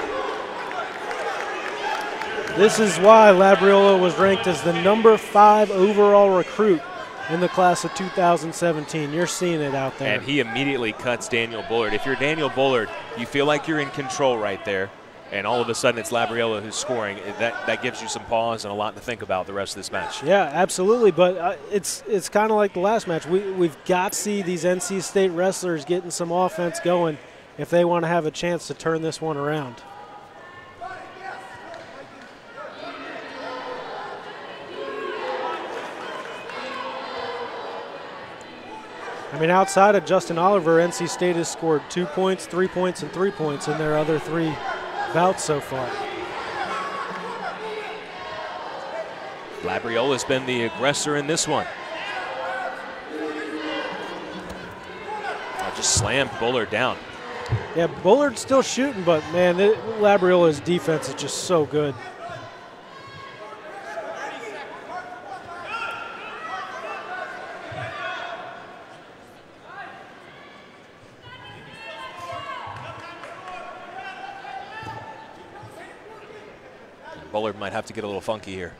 Speaker 2: This is why Labriola was ranked as the number 5 overall recruit in the class of 2017. You're seeing it out there.
Speaker 1: And he immediately cuts Daniel Bullard. If you're Daniel Bullard, you feel like you're in control right there, and all of a sudden it's Labriola who's scoring. That gives you some pause and a lot to think about the rest of this match.
Speaker 2: Yeah, absolutely, but it's kind of like the last match. We've got to see these NC State wrestlers getting some offense going if they want to have a chance to turn this one around. I mean, outside of Justin Oliver, NC State has scored 2 points, 3 points, and 3 points in their other 3 bouts so far.
Speaker 1: Labriola's been the aggressor in this one. Just slammed Bullard down.
Speaker 2: Yeah, Bullard's still shooting, but, man, Labriola's defense is just so good.
Speaker 1: Bullard might have to get a little funky here.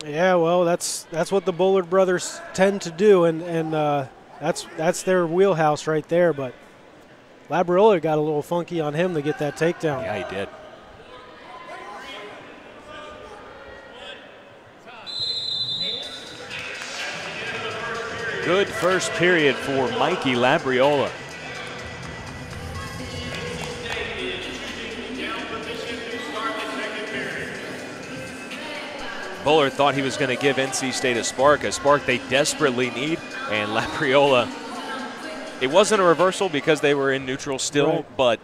Speaker 2: Yeah, well, that's what the Bullard brothers tend to do, and that's their wheelhouse right there. But Labriola got a little funky on him to get that takedown.
Speaker 1: Yeah, he did. Good first period for Mikey Labriola. Bullard thought he was going to give NC State a spark they desperately need, and Labriola, it wasn't a reversal because they were in neutral still, right, but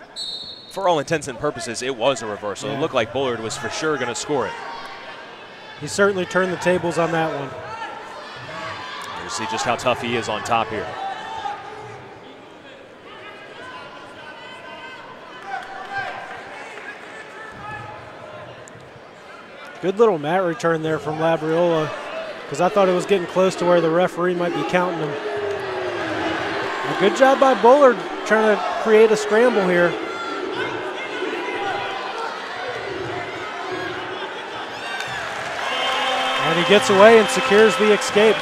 Speaker 1: for all intents and purposes, it was a reversal. Yeah. It looked like Bullard was for sure going to score it.
Speaker 2: He certainly turned the tables on that one.
Speaker 1: You see just how tough he is on top here.
Speaker 2: Good little mat return there from Labriola, because I thought it was getting close to where the referee might be counting him. A good job by Bullard trying to create a scramble here. And he gets away and secures the escape.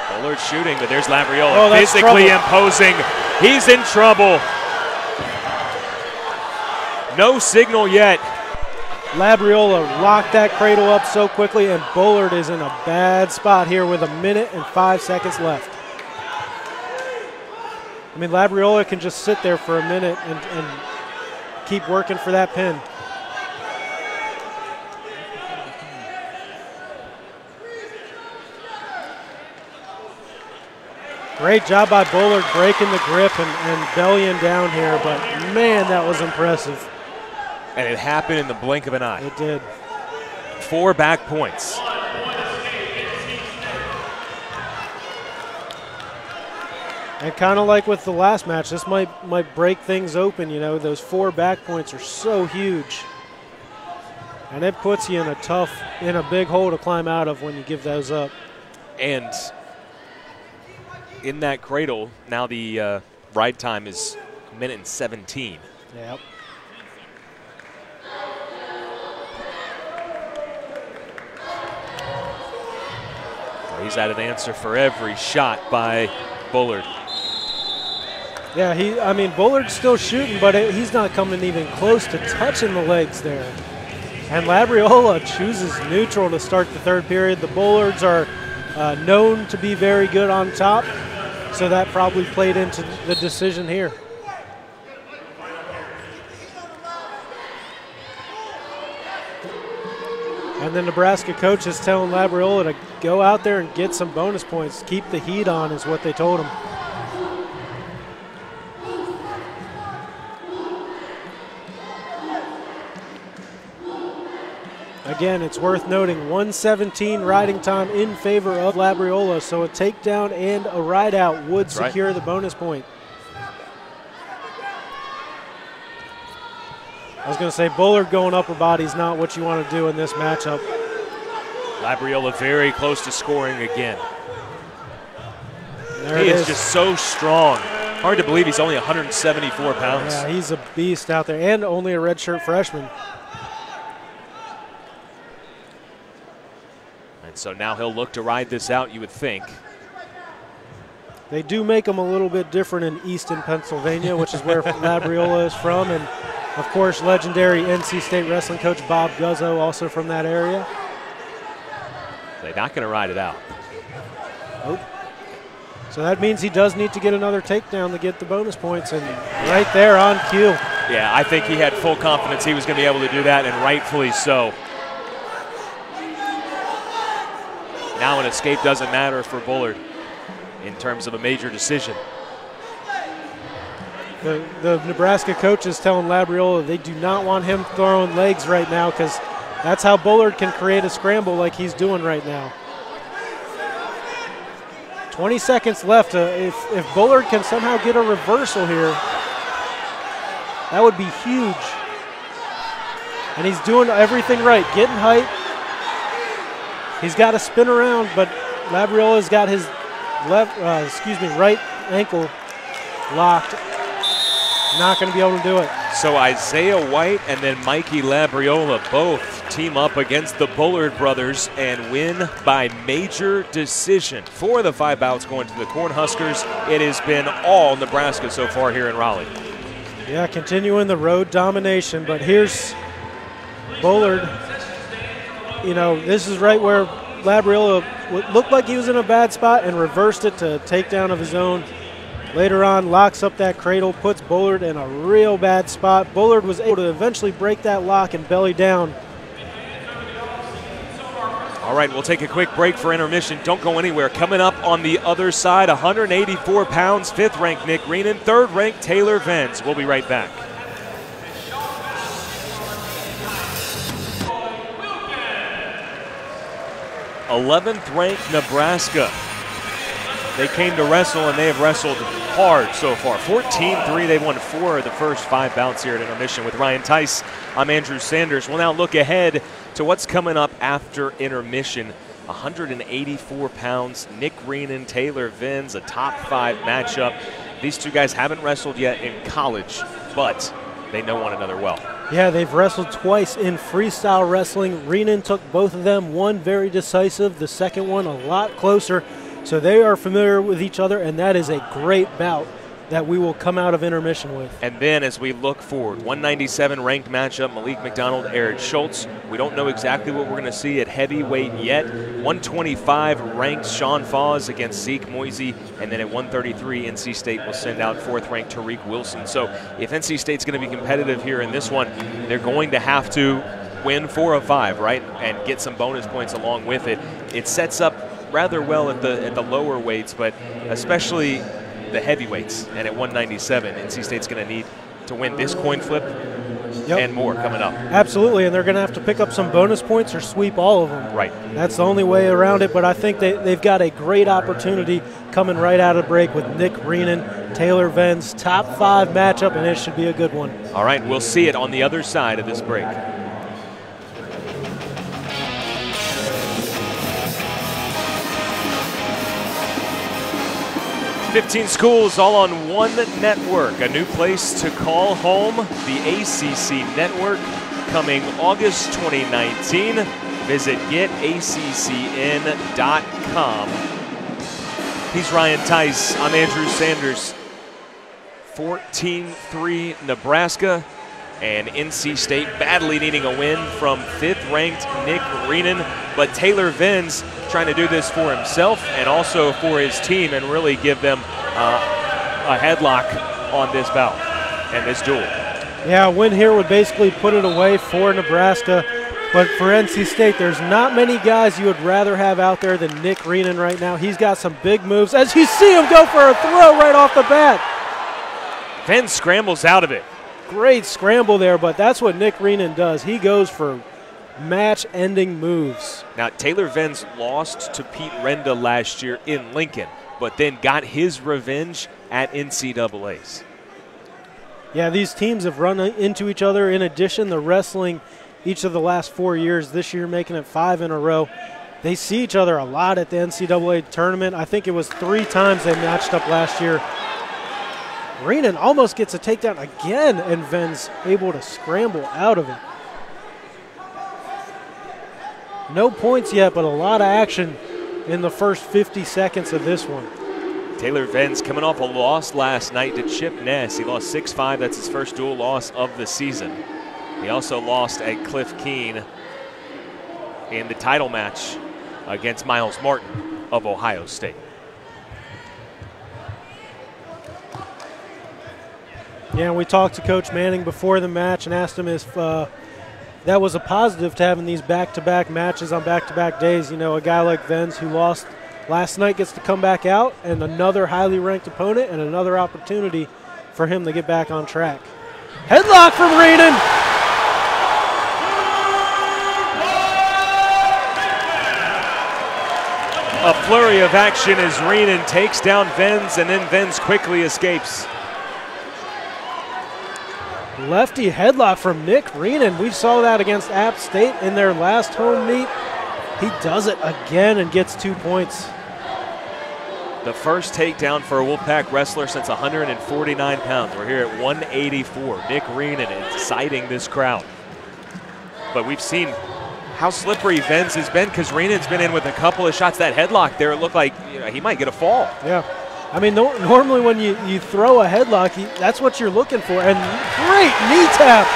Speaker 1: Bullard shooting, but there's Labriola physically imposing. He's in trouble. No signal yet.
Speaker 2: Labriola locked that cradle up so quickly, and Bullard is in a bad spot here with 1 minute and 5 seconds left. I mean, Labriola can just sit there for a minute and keep working for that pin. Great job by Bullard breaking the grip and bellying down here, but man, that was impressive.
Speaker 1: And it happened in the blink of an eye.
Speaker 2: It did.
Speaker 1: 4 back points.
Speaker 2: And kind of like with the last match, this might break things open. You know, those 4 back points are so huge. And it puts you in a big hole to climb out of when you give those up.
Speaker 1: And in that cradle, now the ride time is 1 minute and 17.
Speaker 2: Yep.
Speaker 1: Well, he's had an answer for every shot by Bullard.
Speaker 2: Yeah, I mean, Bullard's still shooting, but he's not coming even close to touching the legs there. And Labriola chooses neutral to start the third period. The Bullards are known to be very good on top, so that probably played into the decision here. And the Nebraska coach is telling Labriola to go out there and get some bonus points. Keep the heat on is what they told him. Again, it's worth noting 117 riding time in favor of Labriola, so a takedown and a ride out would secure the bonus point. I was going to say, Bullard going upper body is not what you want to do in this matchup.
Speaker 1: Labriola very close to scoring again.
Speaker 2: He
Speaker 1: is just so strong. Hard to believe he's only 174 pounds.
Speaker 2: Yeah, he's a beast out there, and only a redshirt freshman.
Speaker 1: And so now he'll look to ride this out, you would think.
Speaker 2: They do make them a little bit different in Easton, Pennsylvania, which is where Labriola is from. And, of course, legendary NC State wrestling coach Bob Guzzo, also from that area.
Speaker 1: They're not going to ride it out.
Speaker 2: Nope. So that means he does need to get another takedown to get the bonus points. And right there on cue.
Speaker 1: Yeah, I think he had full confidence he was going to be able to do that, and rightfully so. Now an escape doesn't matter for Bullard in terms of a major decision.
Speaker 2: The Nebraska coach is telling Labriola they do not want him throwing legs right now, because that's how Bullard can create a scramble like he's doing right now. 20 seconds left. If Bullard can somehow get a reversal here, that would be huge. And he's doing everything right, getting height. He's got to spin around, but Labriola's got his right ankle locked. Not going to be able to do it.
Speaker 1: So Isaiah White and then Mikey Labriola both team up against the Bullard brothers and win by major decision. 4 of the 5 bouts going to the Cornhuskers. It has been all Nebraska so far here in Raleigh.
Speaker 2: Yeah, continuing the road domination, but here's Bullard. You know, this is right where Labriola looked like he was in a bad spot and reversed it to a takedown of his own. Later on, locks up that cradle, puts Bullard in a real bad spot. Bullard was able to eventually break that lock and belly down.
Speaker 1: All right, we'll take a quick break for intermission. Don't go anywhere. Coming up on the other side, 184 pounds, 5th-ranked Nick Reenan, 3rd-ranked Taylor Venz. We'll be right back. '11th-ranked Nebraska. They came to wrestle, and they have wrestled hard so far. 14-3, they've won 4 of the first 5 bouts here at intermission. With Ryan Tice, I'm Andrew Sanders. We'll now look ahead to what's coming up after intermission. 184 pounds, Nick Reenan, Taylor Venz, a top 5 matchup. These two guys haven't wrestled yet in college, but they know one another well.
Speaker 2: Yeah, they've wrestled twice in freestyle wrestling. Reenan took both of them, one very decisive, the second one a lot closer. So they are familiar with each other, and that is a great bout that we will come out of intermission with.
Speaker 1: And then as we look forward, 197 ranked matchup, Malik McDonald, Eric Schultz. We don't know exactly what we're going to see at heavyweight yet. 125 ranked Sean Foss against Zeke Moisey. And then at 133, NC State will send out 4th ranked Tariq Wilson. So if NC State's going to be competitive here in this one, they're going to have to win 4 of 5, right? And get some bonus points along with it. It sets up rather well at the lower weights, but especially the heavyweights. And at 197, NC State's going to need to win this coin flip and more coming up.
Speaker 2: Absolutely, and they're going to have to pick up some bonus points or sweep all of them.
Speaker 1: Right.
Speaker 2: That's the only way around it, but I think they've got a great opportunity coming right out of break with Nick Reenan, Taylor Venz, top 5 matchup, and it should be a good one. All
Speaker 1: right, we'll see it on the other side of this break. 15 schools all on one network, a new place to call home, the ACC Network, coming August 2019. Visit getaccn.com. He's Ryan Tice. I'm Andrew Sanders. 14-3 Nebraska, and NC State badly needing a win from 5th-ranked Nick Renan. But Taylor Venz trying to do this for himself and also for his team and really give them a headlock on this bout and this duel.
Speaker 2: Yeah, a win here would basically put it away for Nebraska. But for NC State, there's not many guys you would rather have out there than Nick Renan right now. He's got some big moves. As you see him go for a throw right off the bat.
Speaker 1: Venz scrambles out of it.
Speaker 2: Great scramble there, but that's what Nick Renan does. He goes for match-ending moves.
Speaker 1: Now, Taylor Venz lost to Pete Renda last year in Lincoln, but then got his revenge at NCAA's.
Speaker 2: Yeah, these teams have run into each other. In addition, the wrestling each of the last 4 years, this year making it 5 in a row. They see each other a lot at the NCAA tournament. I think it was 3 times they matched up last year. Renan almost gets a takedown again, and Venz able to scramble out of it. No points yet, but a lot of action in the first 50 seconds of this one.
Speaker 1: Taylor Venz coming off a loss last night to Chip Ness. He lost 6-5. That's his first dual loss of the season. He also lost at Cliff Keene in the title match against Miles Martin of Ohio State.
Speaker 2: Yeah, we talked to Coach Manning before the match and asked him if that was a positive to having these back-to-back matches on back-to-back days. You know, a guy like Venz who lost last night gets to come back out, and another highly ranked opponent and another opportunity for him to get back on track. Headlock from Renan.
Speaker 1: A flurry of action as Renan takes down Venz, and then Venz quickly escapes.
Speaker 2: Lefty headlock from Nick Renan. We saw that against App State in their last home meet. He does it again and gets 2 points.
Speaker 1: The first takedown for a Wolfpack wrestler since 149 pounds. We're here at 184. Nick Renan inciting this crowd. But we've seen how slippery Venz has been because Renan's been in with a couple of shots. That headlock there, it looked like he might get a fall.
Speaker 2: Yeah. I mean, normally when you throw a headlock, that's what you're looking for. And great knee tap.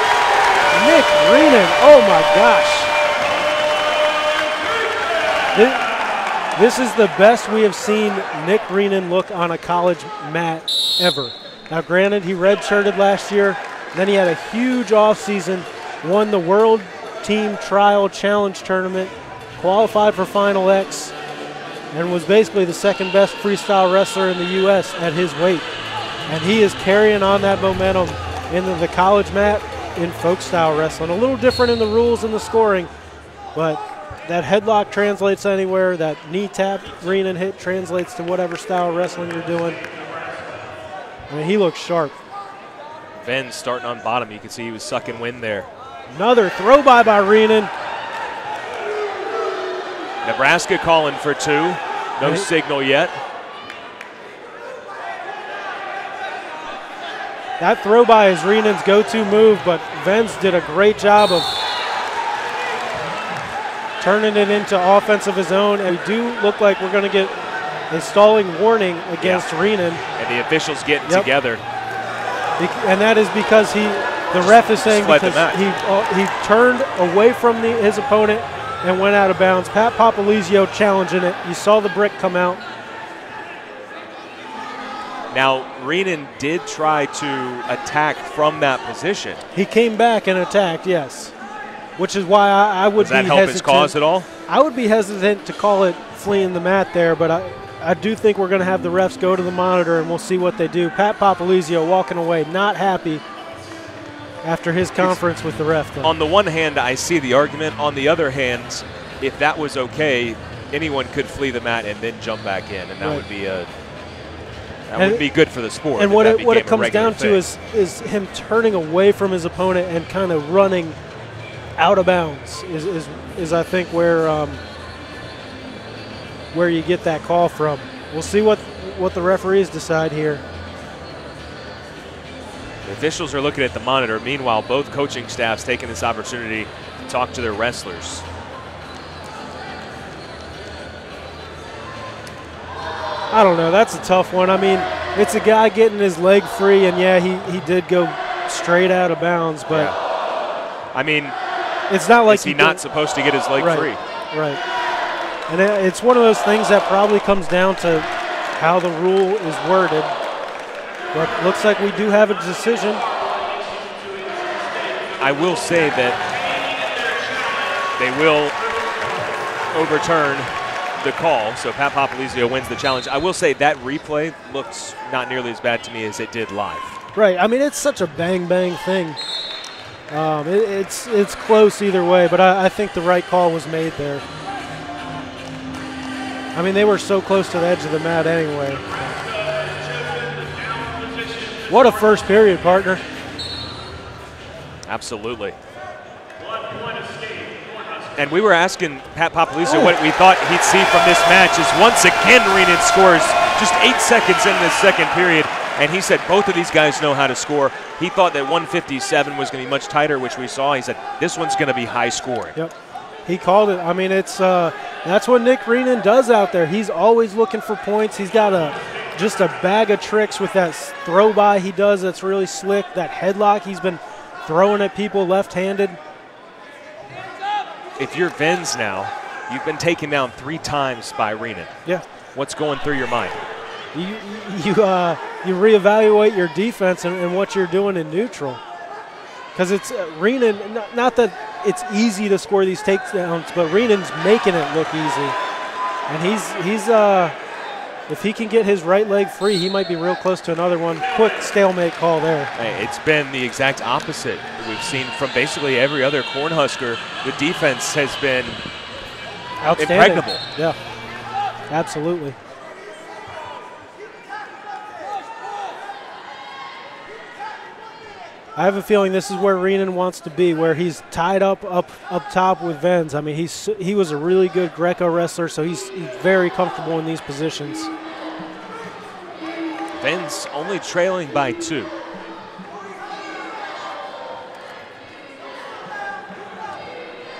Speaker 2: Nick Renan. Oh, my gosh. This is the best we have seen Nick Renan look on a college mat ever. Now, granted, he redshirted last year. Then he had a huge offseason, won the World Team Trial Challenge Tournament, qualified for Final X, and was basically the second best freestyle wrestler in the U.S. at his weight. And he is carrying on that momentum into the college mat in folk style wrestling. A little different in the rules and the scoring, but that headlock translates anywhere. That knee tap Renan hit translates to whatever style of wrestling you're doing. I mean, he looks sharp.
Speaker 1: Venz starting on bottom. You can see he was sucking wind there.
Speaker 2: Another throw by Renan.
Speaker 1: Nebraska calling for 2. No signal yet.
Speaker 2: That throw by is Renan's go-to move, but Venz did a great job of turning it into offense of his own. And we do look like we're going to get a stalling warning against Renan.
Speaker 1: And the officials getting together.
Speaker 2: And that is because the ref is saying because he turned away from his opponent and went out of bounds. Pat Papalizio challenging it. You saw the brick come out.
Speaker 1: Now, Renan did try to attack from that position.
Speaker 2: He came back and attacked, yes. Which is why I would be hesitant. Does that help his
Speaker 1: cause at all?
Speaker 2: I would be hesitant to call it fleeing the mat there, but I do think we're going to have the refs go to the monitor and we'll see what they do. Pat Papalizio walking away, not happy after his conference with the ref. Then.
Speaker 1: On the one hand, I see the argument. On the other hand, if that was okay, anyone could flee the mat and then jump back in, and that would be would be good for the sport.
Speaker 2: And what it comes down to is him turning away from his opponent and kind of running out of bounds is I think where you get that call from. We'll see what the referees decide here.
Speaker 1: The officials are looking at the monitor. Meanwhile, both coaching staffs taking this opportunity to talk to their wrestlers.
Speaker 2: I don't know. That's a tough one. I mean, it's a guy getting his leg free, and, yeah, he did go straight out of bounds. But,
Speaker 1: yeah. I mean,
Speaker 2: it's not like
Speaker 1: is he not supposed to get his leg free?
Speaker 2: Right. And it's one of those things that probably comes down to how the rule is worded. But looks like we do have a decision.
Speaker 1: I will say that they will overturn the call, so Pat Popolizio wins the challenge. I will say that replay looks not nearly as bad to me as it did live.
Speaker 2: Right. I mean, it's such a bang-bang thing. It's close either way, but I think the right call was made there. I mean, they were so close to the edge of the mat anyway. What a first period, partner.
Speaker 1: Absolutely. And we were asking Pat Popolizio what we thought he'd see from this match is once again Reynolds scores just 8 seconds in the second period. And he said both of these guys know how to score. He thought that 157 was going to be much tighter, which we saw. He said this one's going to be high scoring.
Speaker 2: Yep. He called it. I mean, it's that's what Nick Reynolds does out there. He's always looking for points. He's got just a bag of tricks with that throw by he does that's really slick. That headlock he's been throwing at people left-handed.
Speaker 1: If you're Venz now, you've been taken down 3 times by Reynolds.
Speaker 2: Yeah. What's
Speaker 1: going through your mind?
Speaker 2: You reevaluate your defense and what you're doing in neutral. Because it's Reynolds, not that it's easy to score these takedowns, but Reynolds making it look easy. And he's if he can get his right leg free, he might be real close to another one. Quick stalemate call there.
Speaker 1: Hey, it's been the exact opposite we've seen from basically every other Cornhusker. The defense has been
Speaker 2: outstanding.
Speaker 1: Impregnable.
Speaker 2: Yeah, absolutely. I have a feeling this is where Reynolds wants to be, where he's tied up top with Venz. I mean, he was a really good Greco wrestler, so he's very comfortable in these positions.
Speaker 1: Venz only trailing by 2.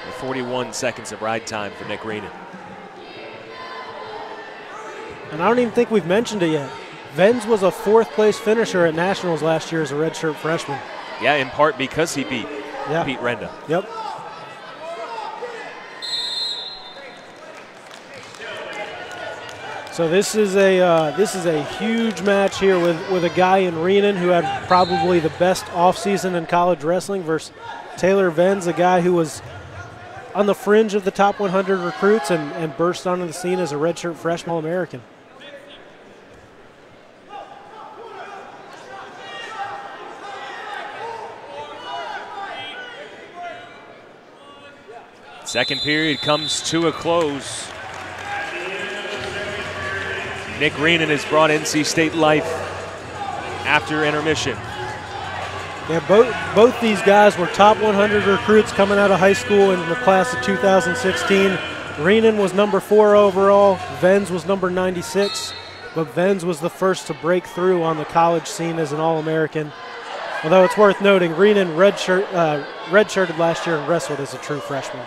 Speaker 1: With 41 seconds of ride time for Nick Reynolds.
Speaker 2: And I don't even think we've mentioned it yet. Venz was a 4th place finisher at Nationals last year as a redshirt freshman.
Speaker 1: Yeah, in part because he beat Pete Renda.
Speaker 2: Yep. So this is a huge match here with a guy in Reynolds who had probably the best offseason in college wrestling versus Taylor Venz, a guy who was on the fringe of the top 100 recruits and burst onto the scene as a redshirt freshman All-American.
Speaker 1: Second period comes to a close. Nick Reynolds has brought NC State life after intermission.
Speaker 2: Yeah, both these guys were top 100 recruits coming out of high school in the class of 2016. Reynolds was number 4 overall. Venz was number 96. But Venz was the first to break through on the college scene as an All-American. Although it's worth noting, Reynolds redshirted last year and wrestled as a true freshman.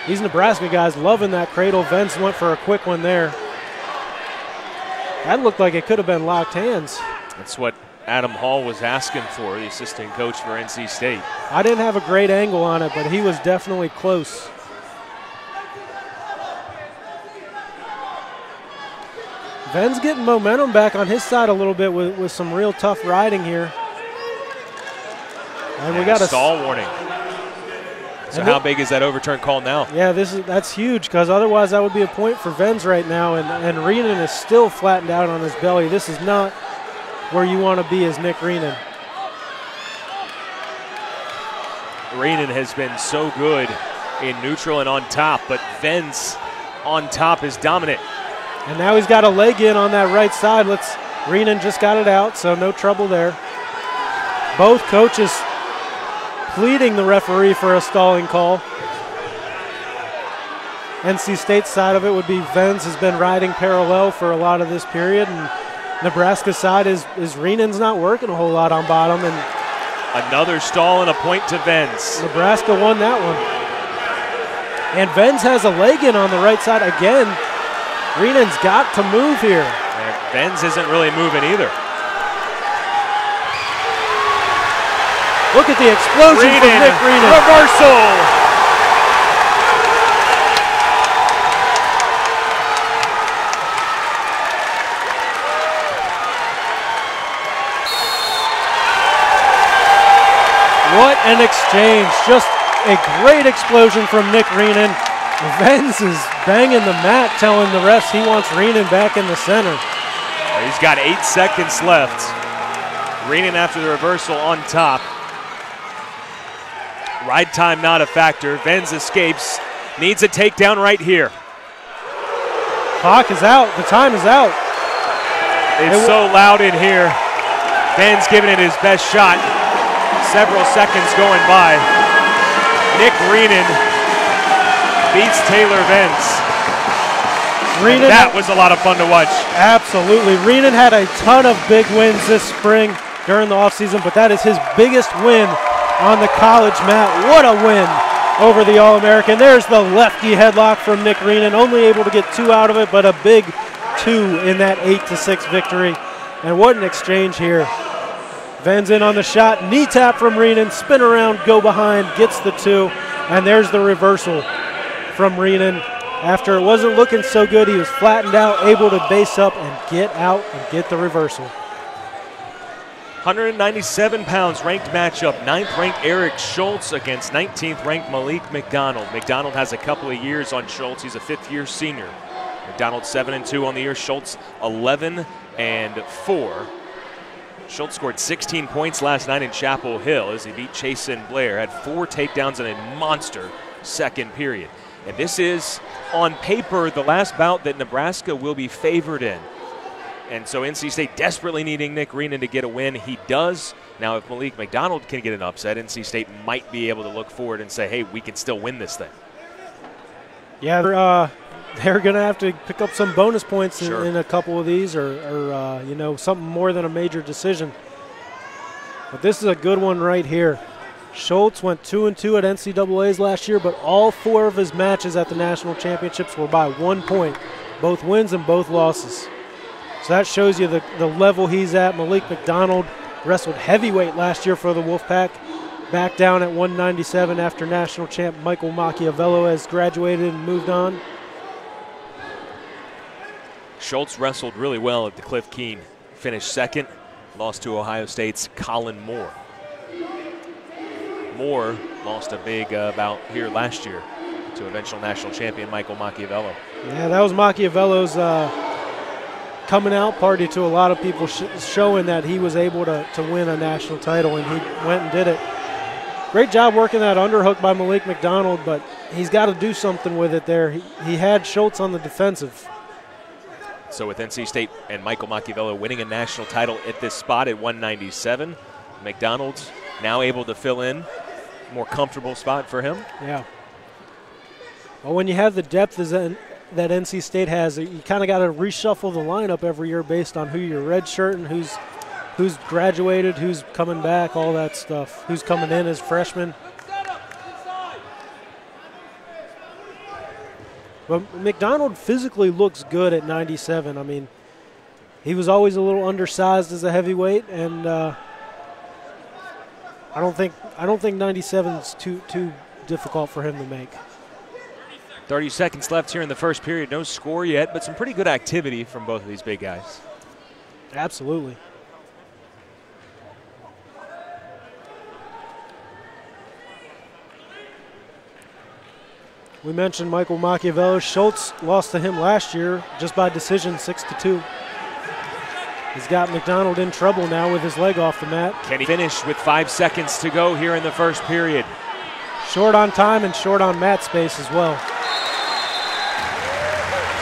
Speaker 2: These Nebraska guys loving that cradle. Venz went for a quick one there. That looked like it could have been locked hands.
Speaker 1: That's what Adam Hall was asking for, the assistant coach for NC State.
Speaker 2: I didn't have a great angle on it, but he was definitely close. Venz getting momentum back on his side a little bit with some real tough riding here. And we got a
Speaker 1: stall warning. So how big is that overturn call now?
Speaker 2: Yeah, that's huge, because otherwise that would be a point for Venz right now, and Reynolds is still flattened out on his belly. This is not where you want to be as Nick Reynolds.
Speaker 1: Reynolds has been so good in neutral and on top, but Venz on top is dominant.
Speaker 2: And now he's got a leg in on that right side. Reynolds just got it out, so no trouble there. Both coaches pleading the referee for a stalling call. NC State's side of it would be Venz has been riding parallel for a lot of this period, and Nebraska's side is Reynolds not working a whole lot on bottom. And
Speaker 1: another stall and a point to Venz.
Speaker 2: Nebraska won that one. And Venz has a leg in on the right side again. Reenan's got to move here.
Speaker 1: And Venz isn't really moving either.
Speaker 2: Look at the explosion from Nick Reenan.
Speaker 1: Reversal.
Speaker 2: What an exchange. Just a great explosion from Nick Reenan. Venz is banging the mat, telling the refs he wants Reenan back in the center.
Speaker 1: He's got 8 seconds left. Reenan after the reversal on top. Ride time not a factor. Venz escapes. Needs a takedown right here.
Speaker 2: Clock is out. The time is out.
Speaker 1: It's so loud in here. Venz giving it his best shot. Several seconds going by. Nick Reenan beats Taylor Venz. That was a lot of fun to watch.
Speaker 2: Absolutely. Reenan had a ton of big wins this spring during the offseason, but that is his biggest win on the college mat. What a win over the All-American. There's the lefty headlock from Nick Reenan, only able to get 2 out of it, but a big 2 in that 8-6 victory. And what an exchange here. Venz in on the shot, knee tap from Reenan, spin around, go behind, gets the 2, and there's the reversal from Reenan. After it wasn't looking so good, he was flattened out, able to base up and get out and get the reversal.
Speaker 1: 197 pounds ranked matchup, 9th ranked Eric Schultz against 19th ranked Malik McDonald. McDonald has a couple of years on Schultz. He's a 5th-year senior. McDonald 7-2 on the year, Schultz 11-4. Schultz scored 16 points last night in Chapel Hill as he beat Chasen Blair, had 4 takedowns in a monster second period. And this is, on paper, the last bout that Nebraska will be favored in. And so NC State desperately needing Nick Reenan to get a win. He does. Now, if Malik McDonald can get an upset, NC State might be able to look forward and say, hey, we can still win this thing.
Speaker 2: Yeah, they're going to have to pick up some bonus points in a couple of these or you know, something more than a major decision. But this is a good one right here. Schultz went 2-2 at NCAAs last year, but all 4 of his matches at the national championships were by 1 point, both wins and both losses. So that shows you the level he's at. Malik McDonald wrestled heavyweight last year for the Wolfpack, back down at 197 after national champ Michael Machiavello has graduated and moved on.
Speaker 1: Schultz wrestled really well at the Cliff Keen. Finished 2nd, lost to Ohio State's Colin Moore. Moore lost a big bout here last year to eventual national champion Michael Machiavello.
Speaker 2: Yeah, that was Machiavello's coming out party to a lot of people, showing that he was able to win a national title, and he went and did it. Great job working that underhook by Malik McDonald, but he's got to do something with it there. He had Schultz on the defensive.
Speaker 1: So with NC State and Michael Machiavello winning a national title at this spot at 197, McDonald's now able to fill in more comfortable spot for him.
Speaker 2: Yeah. Well, when you have the depth that NC State has, you kind of got to reshuffle the lineup every year based on who you're redshirting, who's graduated, who's coming back, all that stuff, who's coming in as freshmen. But McDonald physically looks good at 97. I mean, he was always a little undersized as a heavyweight, and I don't think 97 is too difficult for him to make.
Speaker 1: 30 seconds left here in the first period. No score yet, but some pretty good activity from both of these big guys.
Speaker 2: Absolutely. We mentioned Michael Machiavello. Schultz lost to him last year just by decision, 6-2. He's got McDonald in trouble now with his leg off the mat.
Speaker 1: Can he finish with 5 seconds to go here in the first period?
Speaker 2: Short on time and short on mat space as well.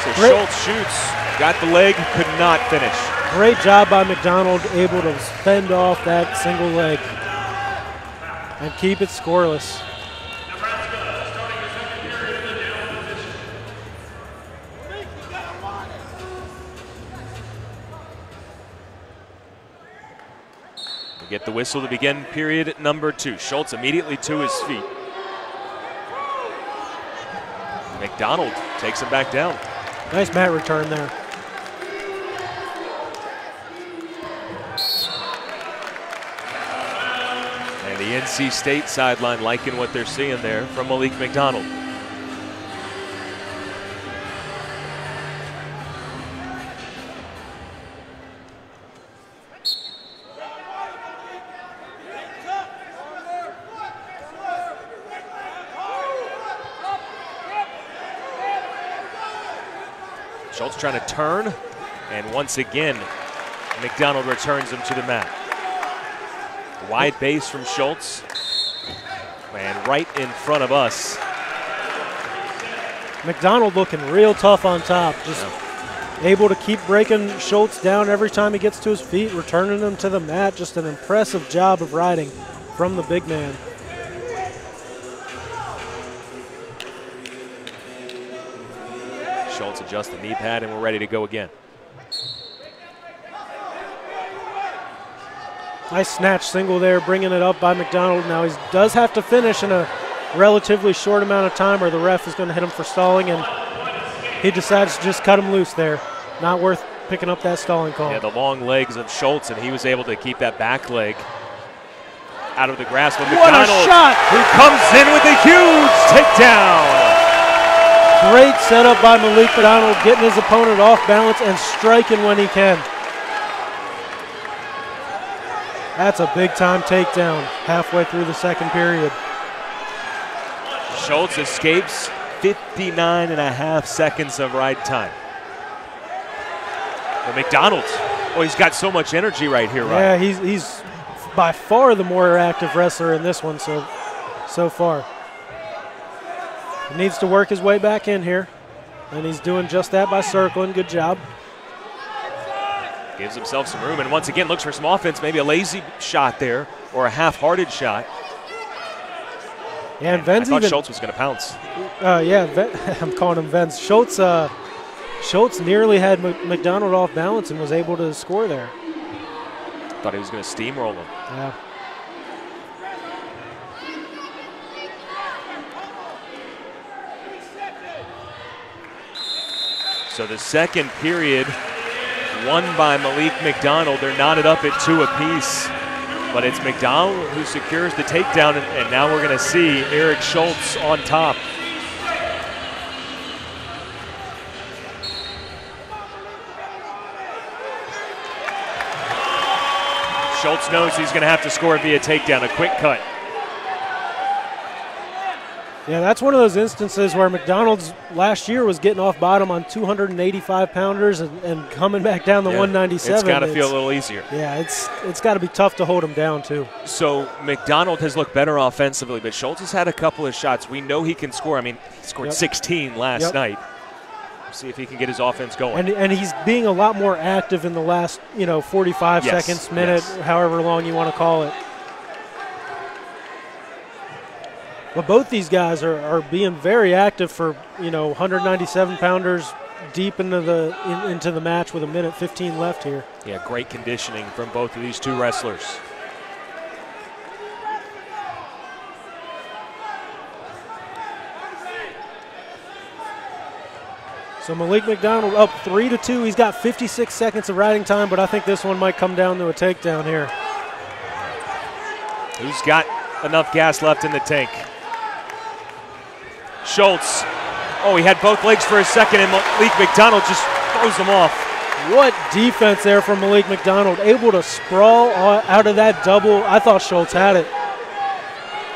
Speaker 1: So Schultz shoots, got the leg, could not finish.
Speaker 2: Great job by McDonald, able to fend off that single leg and keep it scoreless.
Speaker 1: Get the whistle to begin period number 2. Schultz immediately to his feet. McDonald takes him back down.
Speaker 2: Nice mat return there.
Speaker 1: And the NC State sideline liking what they're seeing there from Malik McDonald. Schultz trying to turn, and once again, McDonald returns him to the mat. Wide base from Schultz, and right in front of us.
Speaker 2: McDonald looking real tough on top, just able to keep breaking Schultz down every time he gets to his feet, returning him to the mat. Just an impressive job of riding from the big man.
Speaker 1: Schultz adjusts the knee pad, and we're ready to go again.
Speaker 2: Nice snatch single there, bringing it up by McDonald. Now he does have to finish in a relatively short amount of time, or the ref is going to hit him for stalling, and he decides to just cut him loose there. Not worth picking up that stalling call.
Speaker 1: Yeah, the long legs of Schultz, and he was able to keep that back leg out of the grasp of McDonald.
Speaker 2: What a shot!
Speaker 1: Who comes in with a huge takedown.
Speaker 2: Great setup by Malik McDonald, getting his opponent off balance and striking when he can. That's a big-time takedown halfway through the second period.
Speaker 1: Schultz escapes 59.5 seconds of ride time. But McDonald, oh, he's got so much energy right here, right?
Speaker 2: Yeah, he's by far the more active wrestler in this one so far. He needs to work his way back in here, and he's doing just that by circling. Good job.
Speaker 1: Gives himself some room, and once again looks for some offense, maybe a lazy shot there, or a half-hearted shot.
Speaker 2: Yeah, and Venz
Speaker 1: I thought Schultz was going to pounce.
Speaker 2: I'm calling him Venz. Schultz nearly had McDonald off balance and was able to score there.
Speaker 1: Thought he was going to steamroll him.
Speaker 2: Yeah.
Speaker 1: So the second period won by Malik McDonald. They're knotted up at 2 apiece. But it's McDonald who secures the takedown, and now we're going to see Eric Schultz on top. Schultz knows he's going to have to score via takedown, a quick cut.
Speaker 2: Yeah, that's one of those instances where McDonald's last year was getting off bottom on 285-pounders and coming back down to 197.
Speaker 1: It's got to feel a little easier.
Speaker 2: Yeah, it's got to be tough to hold him down, too.
Speaker 1: So McDonald has looked better offensively, but Schultz has had a couple of shots. We know he can score. I mean, he scored 16 last night. We'll see if he can get his offense going.
Speaker 2: And he's being a lot more active in the last, 45 seconds, minute, however long you want to call it. But both these guys are being very active for 197-pounders deep into the match with 1:15 left here.
Speaker 1: Yeah, great conditioning from both of these two wrestlers.
Speaker 2: So Malik McDonald up 3-2. He's got 56 seconds of riding time, but I think this one might come down to a takedown here.
Speaker 1: Who's got enough gas left in the tank? Schultz. Oh, he had both legs for a second, and Malik McDonald just throws him off.
Speaker 2: What defense there from Malik McDonald. Able to sprawl out of that double. I thought Schultz had it.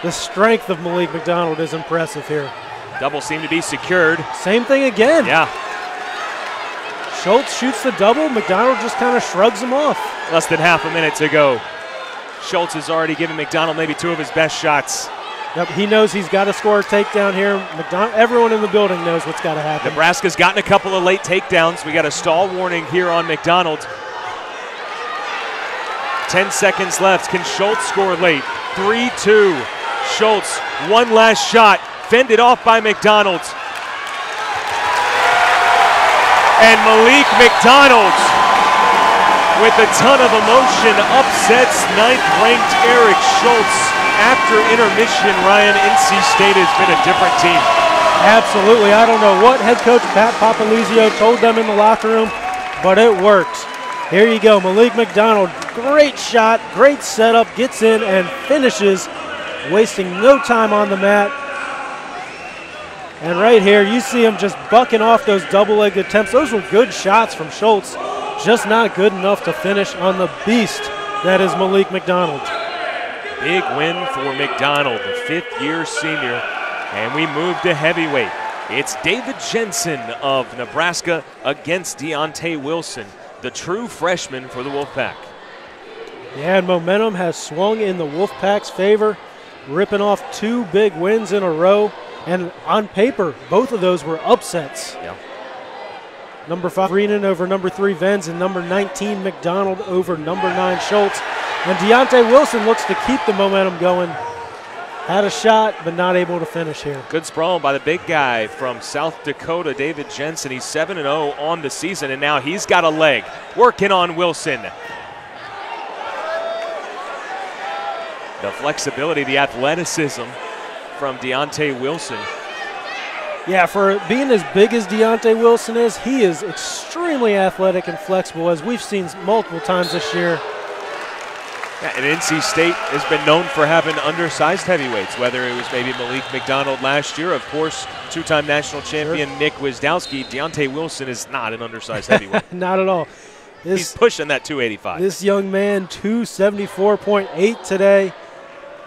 Speaker 2: The strength of Malik McDonald is impressive here.
Speaker 1: Double seemed to be secured.
Speaker 2: Same thing again.
Speaker 1: Yeah.
Speaker 2: Schultz shoots the double. McDonald just kind of shrugs him off.
Speaker 1: Less than half a minute to go. Schultz has already given McDonald maybe 2 of his best shots.
Speaker 2: Yep, he knows he's got to score a takedown here. Everyone in the building knows what's got to happen.
Speaker 1: Nebraska's gotten a couple of late takedowns. We got a stall warning here on McDonald. 10 seconds left. Can Schultz score late? 3-2. Schultz, one last shot. Fended off by McDonald. And Malik McDonald, with a ton of emotion, upsets 9th-ranked Eric Schultz. After intermission, Ryan, NC State has been a different team.
Speaker 2: Absolutely. I don't know what head coach Pat Papalizio told them in the locker room, but it worked. Here you go, Malik McDonald. Great shot, great setup, gets in and finishes, wasting no time on the mat. And right here, you see him just bucking off those double-leg attempts. Those were good shots from Schultz, just not good enough to finish on the beast that is Malik McDonald.
Speaker 1: Big win for McDonald, the fifth-year senior. And we move to heavyweight. It's David Jensen of Nebraska against Deontay Wilson, the true freshman for the Wolfpack.
Speaker 2: Yeah, and momentum has swung in the Wolfpack's favor, ripping off two big wins in a row. And on paper, both of those were upsets.
Speaker 1: Yeah.
Speaker 2: Number 5, Reynolds over number 3, Venz, and number 19, McDonald over number 9, Schultz. And Deontay Wilson looks to keep the momentum going. Had a shot, but not able to finish here.
Speaker 1: Good sprawl by the big guy from South Dakota, David Jensen. He's 7-0 on the season, and now he's got a leg. Working on Wilson. The flexibility, the athleticism from Deontay Wilson.
Speaker 2: Yeah, for being as big as Deontay Wilson is, he is extremely athletic and flexible, as we've seen multiple times this year.
Speaker 1: Yeah, and NC State has been known for having undersized heavyweights, whether it was maybe Malik McDonald last year, of course, two-time national champion Nick Wisdowski. Deontay Wilson is not an undersized heavyweight.
Speaker 2: Not at all.
Speaker 1: He's pushing that 285.
Speaker 2: This young man, 274.8 today,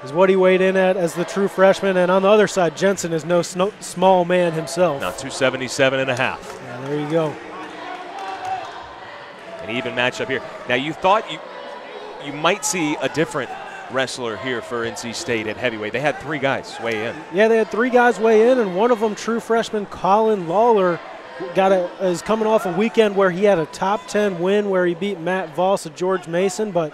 Speaker 2: is what he weighed in at as the true freshman. And on the other side, Jensen is no small man himself.
Speaker 1: Now 277.5.
Speaker 2: Yeah, there you go.
Speaker 1: An even matchup here. Now you thought you might see a different wrestler here for NC State at heavyweight. They had 3 guys weigh in.
Speaker 2: Yeah, they had 3 guys weigh in, and one of them, true freshman Colin Lawler, is coming off a weekend where he had a top 10 win where he beat Matt Voss of George Mason. But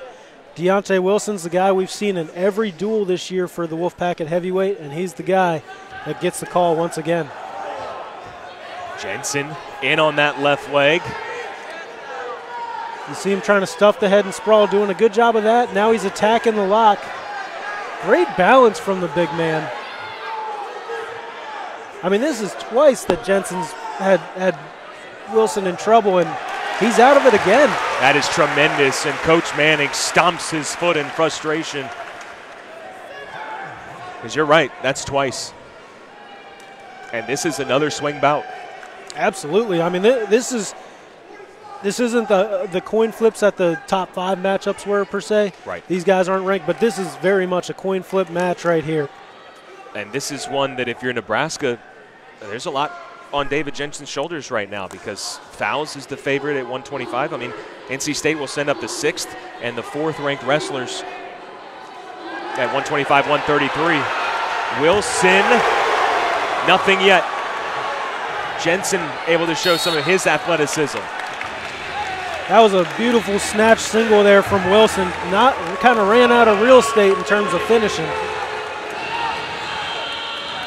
Speaker 2: Deontay Wilson's the guy we've seen in every duel this year for the Wolfpack at heavyweight, and he's the guy that gets the call once again.
Speaker 1: Jensen in on that left leg.
Speaker 2: You see him trying to stuff the head and sprawl, doing a good job of that. Now he's attacking the lock. Great balance from the big man. I mean, this is twice that Jensen's had Wilson in trouble, and he's out of it again.
Speaker 1: That is tremendous, and Coach Manning stomps his foot in frustration. Because you're right, that's twice. And this is another swing bout.
Speaker 2: Absolutely. I mean, this isn't the coin flips that the top 5 matchups were, per se.
Speaker 1: Right.
Speaker 2: These guys aren't ranked, but this is very much a coin flip match right here.
Speaker 1: And this is one that if you're Nebraska, there's a lot on David Jensen's shoulders right now, because Fowles is the favorite at 125. I mean, NC State will send up the 6th and the 4th ranked wrestlers at 125, 133. Wilson, nothing yet. Jensen able to show some of his athleticism.
Speaker 2: That was a beautiful snatch single there from Wilson. Kind of ran out of real estate in terms of finishing.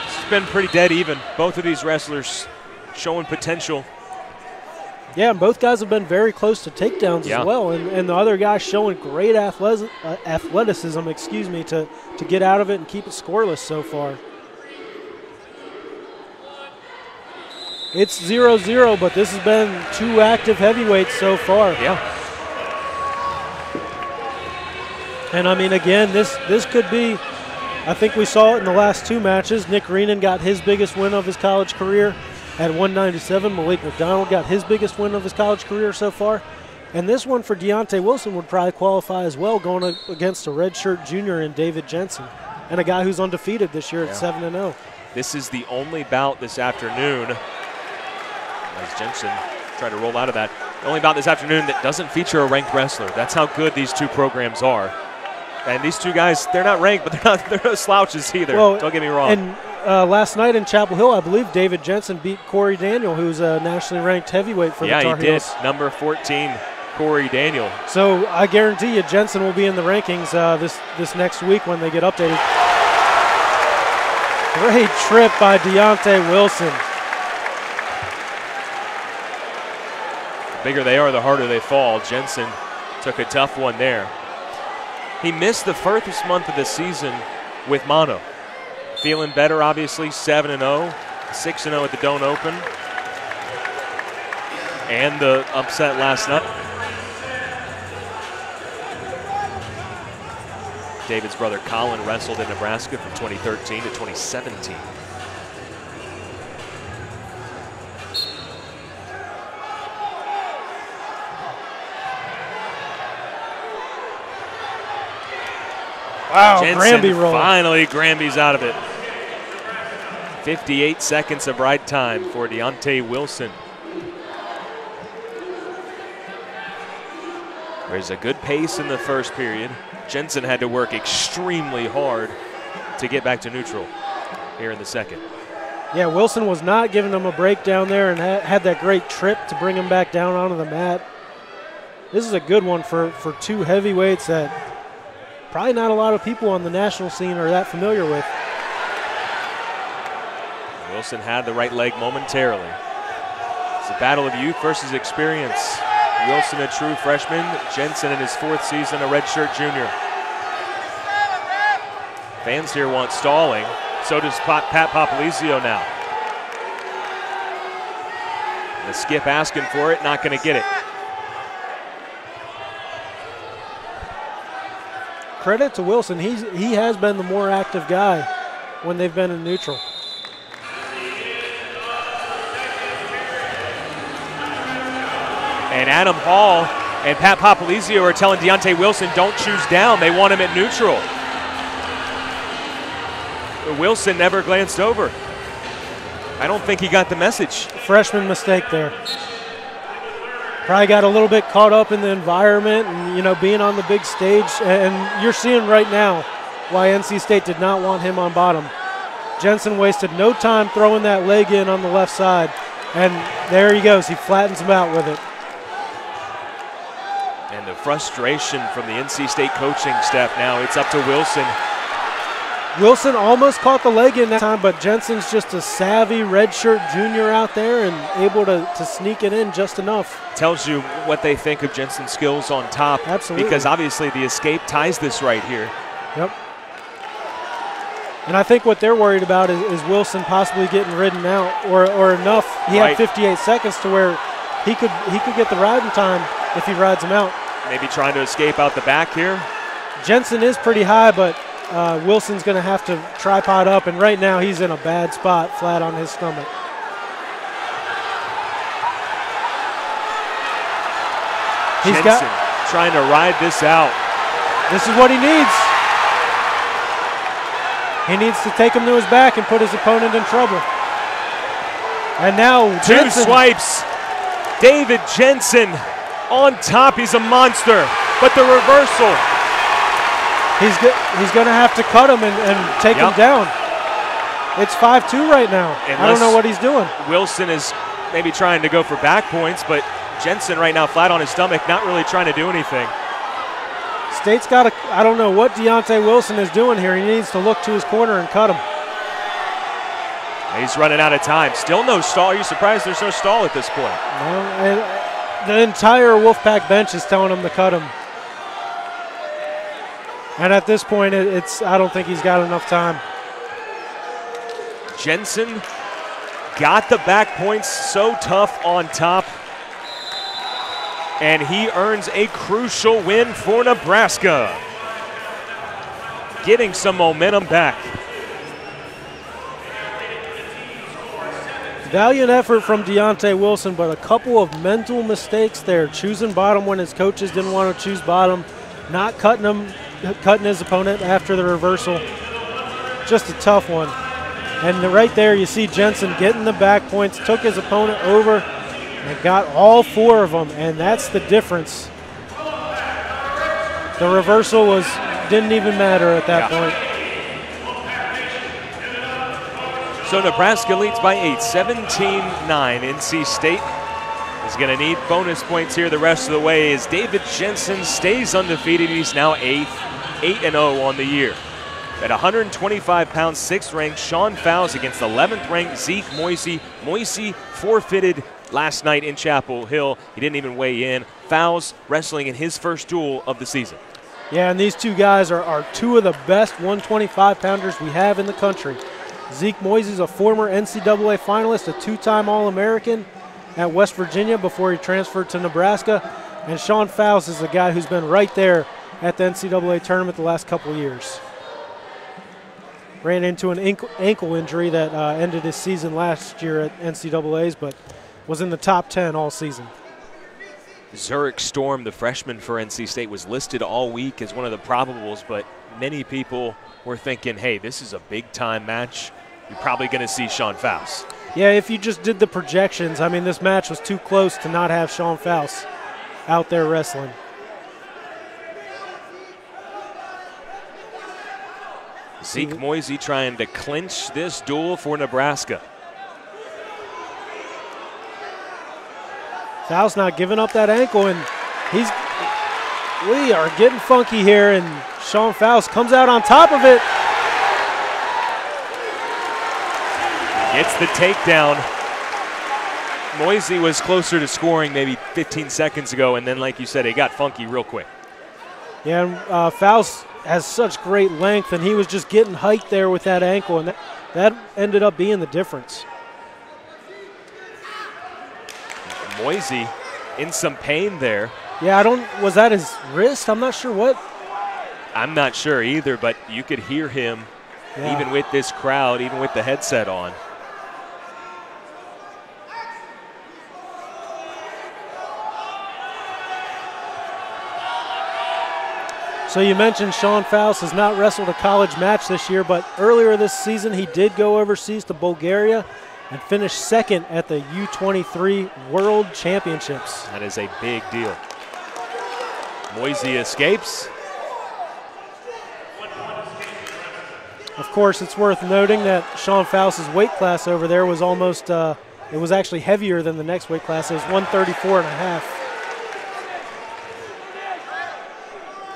Speaker 1: It's been pretty dead even. Both of these wrestlers showing potential.
Speaker 2: Yeah, and both guys have been very close to takedowns as well. And the other guy showing great athleticism, to get out of it and keep it scoreless so far. It's 0-0, but this has been 2 active heavyweights so far.
Speaker 1: Yeah.
Speaker 2: And I mean, again, this could be, I think we saw it in the last 2 matches. Nick Reynolds got his biggest win of his college career at 197. Malik McDonald got his biggest win of his college career so far. And this one for Deontay Wilson would probably qualify as well, going against a redshirt junior in David Jensen, and a guy who's undefeated this year at 7-0.
Speaker 1: This is the only bout this afternoon, as Jensen tried to roll out of that, the only bout this afternoon that doesn't feature a ranked wrestler. That's how good these 2 programs are. And these 2 guys, they're not ranked, but they're no slouches either. Well, don't get me wrong.
Speaker 2: And last night in Chapel Hill, I believe David Jensen beat Corey Daniel, who's a nationally ranked heavyweight for the Tar Heels.
Speaker 1: Yeah, he did. Number 14, Corey Daniel.
Speaker 2: So I guarantee you Jensen will be in the rankings this next week when they get updated. Great trip by Deontay Wilson.
Speaker 1: The bigger they are, the harder they fall. Jensen took a tough one there. He missed the first month of the season with mono. Feeling better, obviously, 7-0. 6-0 at the Don't Open. And the upset last night. David's brother Colin wrestled in Nebraska from 2013 to 2017.
Speaker 2: Wow,
Speaker 1: Jensen
Speaker 2: Granby roll.
Speaker 1: Finally, Granby's out of it. 58 seconds of ride time for Deontay Wilson. There's a good pace in the first period. Jensen had to work extremely hard to get back to neutral here in the second.
Speaker 2: Yeah, Wilson was not giving him a break down there and had that great trip to bring him back down onto the mat. This is a good one for two heavyweights that probably not a lot of people on the national scene are that familiar with.
Speaker 1: Wilson had the right leg momentarily. It's a battle of youth versus experience. Wilson, a true freshman. Jensen, in his fourth season, a redshirt junior. Fans here want stalling. So does Pat Popolizio now. The skip asking for it, not going to get it.
Speaker 2: Credit to Wilson. He has been the more active guy when they've been in neutral.
Speaker 1: And Adam Hall and Pat Popolizio are telling Deontay Wilson, don't choose down. They want him at neutral. But Wilson never glanced over. I don't think he got the message.
Speaker 2: Freshman mistake there. Probably got a little bit caught up in the environment and, being on the big stage. And you're seeing right now why NC State did not want him on bottom. Jensen wasted no time throwing that leg in on the left side. And there he goes. He flattens him out with it.
Speaker 1: And the frustration from the NC State coaching staff now, it's up to Wilson.
Speaker 2: Wilson almost caught the leg in that time, but Jensen's just a savvy redshirt junior out there and able to sneak it in just enough.
Speaker 1: Tells you what they think of Jensen's skills on top.
Speaker 2: Absolutely.
Speaker 1: Because obviously the escape ties this right here.
Speaker 2: Yep. And I think what they're worried about is Wilson possibly getting ridden out or enough. He had 58 seconds to where he could get the riding time if he rides him out.
Speaker 1: Maybe trying to escape out the back here.
Speaker 2: Jensen is pretty high, but Wilson's going to have to tripod up, and right now he's in a bad spot, flat on his stomach.
Speaker 1: Jensen trying to ride this out.
Speaker 2: This is what he needs. He needs to take him to his back and put his opponent in trouble. And now
Speaker 1: two swipes. David Jensen on top. He's a monster, but the reversal.
Speaker 2: He's going to have to cut him and take him down. It's 5-2 right now. I don't know what he's doing.
Speaker 1: Wilson is maybe trying to go for back points, but Jensen right now flat on his stomach, not really trying to do anything.
Speaker 2: State's got to, I don't know what Deontay Wilson is doing here. He needs to look to his corner and cut him.
Speaker 1: He's running out of time. Still no stall. Are you surprised there's no stall at this point?
Speaker 2: No, and the entire Wolfpack bench is telling him to cut him. And at this point, I don't think he's got enough time.
Speaker 1: Jensen got the back points so tough on top. And he earns a crucial win for Nebraska. Getting some momentum back.
Speaker 2: Valiant effort from Deontay Wilson, but a couple of mental mistakes there. Choosing bottom when his coaches didn't want to choose bottom. Not cutting his opponent after the reversal. Just a tough one. And right there you see Jensen getting the back points, took his opponent over, and got all four of them, and that's the difference. The reversal didn't even matter at that point.
Speaker 1: So Nebraska leads by 8, 17-9. NC State is going to need bonus points here the rest of the way as David Jensen stays undefeated. He's now 8-0 on the year. At 125 pounds, 6th ranked Sean Fowles against 11th ranked Zeke Moisey. Moisey forfeited last night in Chapel Hill. He didn't even weigh in. Fowles wrestling in his first duel of the season.
Speaker 2: Yeah, and these two guys are two of the best 125-pounders we have in the country. Zeke Moisey's a former NCAA finalist, a 2-time All-American at West Virginia before he transferred to Nebraska. And Sean Faust is a guy who's been right there at the NCAA tournament the last couple of years. Ran into an ankle injury that ended his season last year at NCAA's, but was in the top 10 all season.
Speaker 1: Zurich Storm, the freshman for NC State, was listed all week as one of the probables, but many people were thinking, hey, this is a big-time match. You're probably going to see Sean Faust.
Speaker 2: Yeah, if you just did the projections, I mean, this match was too close to not have Sean Faust out there wrestling.
Speaker 1: Zeke Moisey trying to clinch this duel for Nebraska.
Speaker 2: Faust not giving up that ankle, and we are getting funky here, and Sean Faust comes out on top of it.
Speaker 1: Gets the takedown. Moisey was closer to scoring maybe 15 seconds ago, and then, like you said, it got funky real quick.
Speaker 2: Yeah, and Faust has such great length, and he was just getting height there with that ankle, and that ended up being the difference.
Speaker 1: Moisey in some pain there.
Speaker 2: Yeah, was that his wrist? I'm not sure what.
Speaker 1: I'm not sure either, but you could hear him even with this crowd, even with the headset on.
Speaker 2: So you mentioned Sean Faust has not wrestled a college match this year, but earlier this season he did go overseas to Bulgaria and finished second at the U23 World Championships.
Speaker 1: That is a big deal. Moisey escapes.
Speaker 2: Of course, it's worth noting that Sean Faust's weight class over there was almost, it was actually heavier than the next weight class. It was 134 and a half.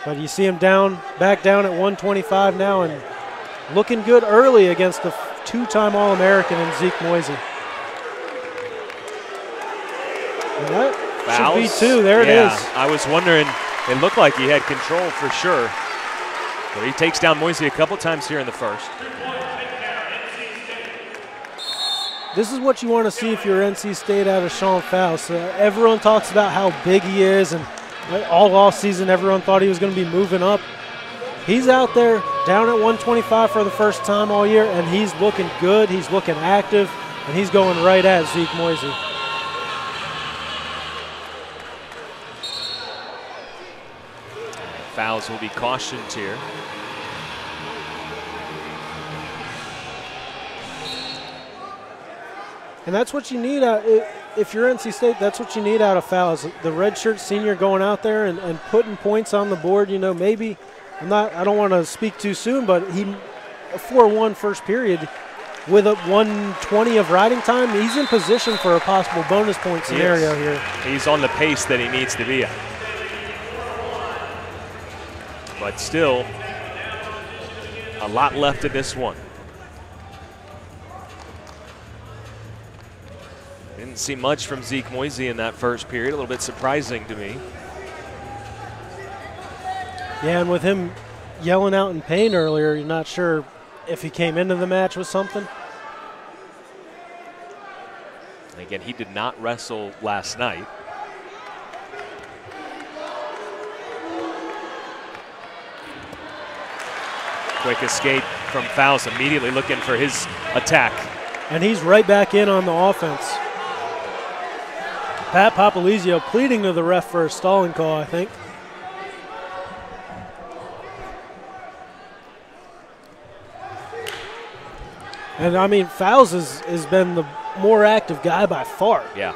Speaker 2: But you see him back down at 125 now, and looking good early against the 2-time All-American in Zeke Moisey. And that should be 2. There it is.
Speaker 1: I was wondering, it looked like he had control for sure. But he takes down Moisey a couple times here in the first.
Speaker 2: This is what you want to see if you're NC State out of Sean Faust. Everyone talks about how big he is, and all off season everyone thought he was going to be moving up. He's out there down at 125 for the first time all year, and he's looking good, he's looking active, and he's going right at Zeke Moisey.
Speaker 1: Fouls will be cautioned here.
Speaker 2: And that's what you need if you're NC State. That's what you need out of Faust. The redshirt senior going out there and putting points on the board. You know, maybe I don't want to speak too soon, but a 4-1 first period with a 1:20 of riding time. He's in position for a possible bonus point scenario here.
Speaker 1: He's on the pace that he needs to be at. But still, a lot left in this one. Didn't see much from Zeke Moisey in that first period. A little bit surprising to me.
Speaker 2: Yeah, and with him yelling out in pain earlier, you're not sure if he came into the match with something.
Speaker 1: And again, he did not wrestle last night. Quick escape from Faust, immediately looking for his attack.
Speaker 2: And he's right back in on the offense. Pat Papalizio pleading to the ref for a stalling call, I think. And I mean, Faust has been the more active guy by far.
Speaker 1: Yeah.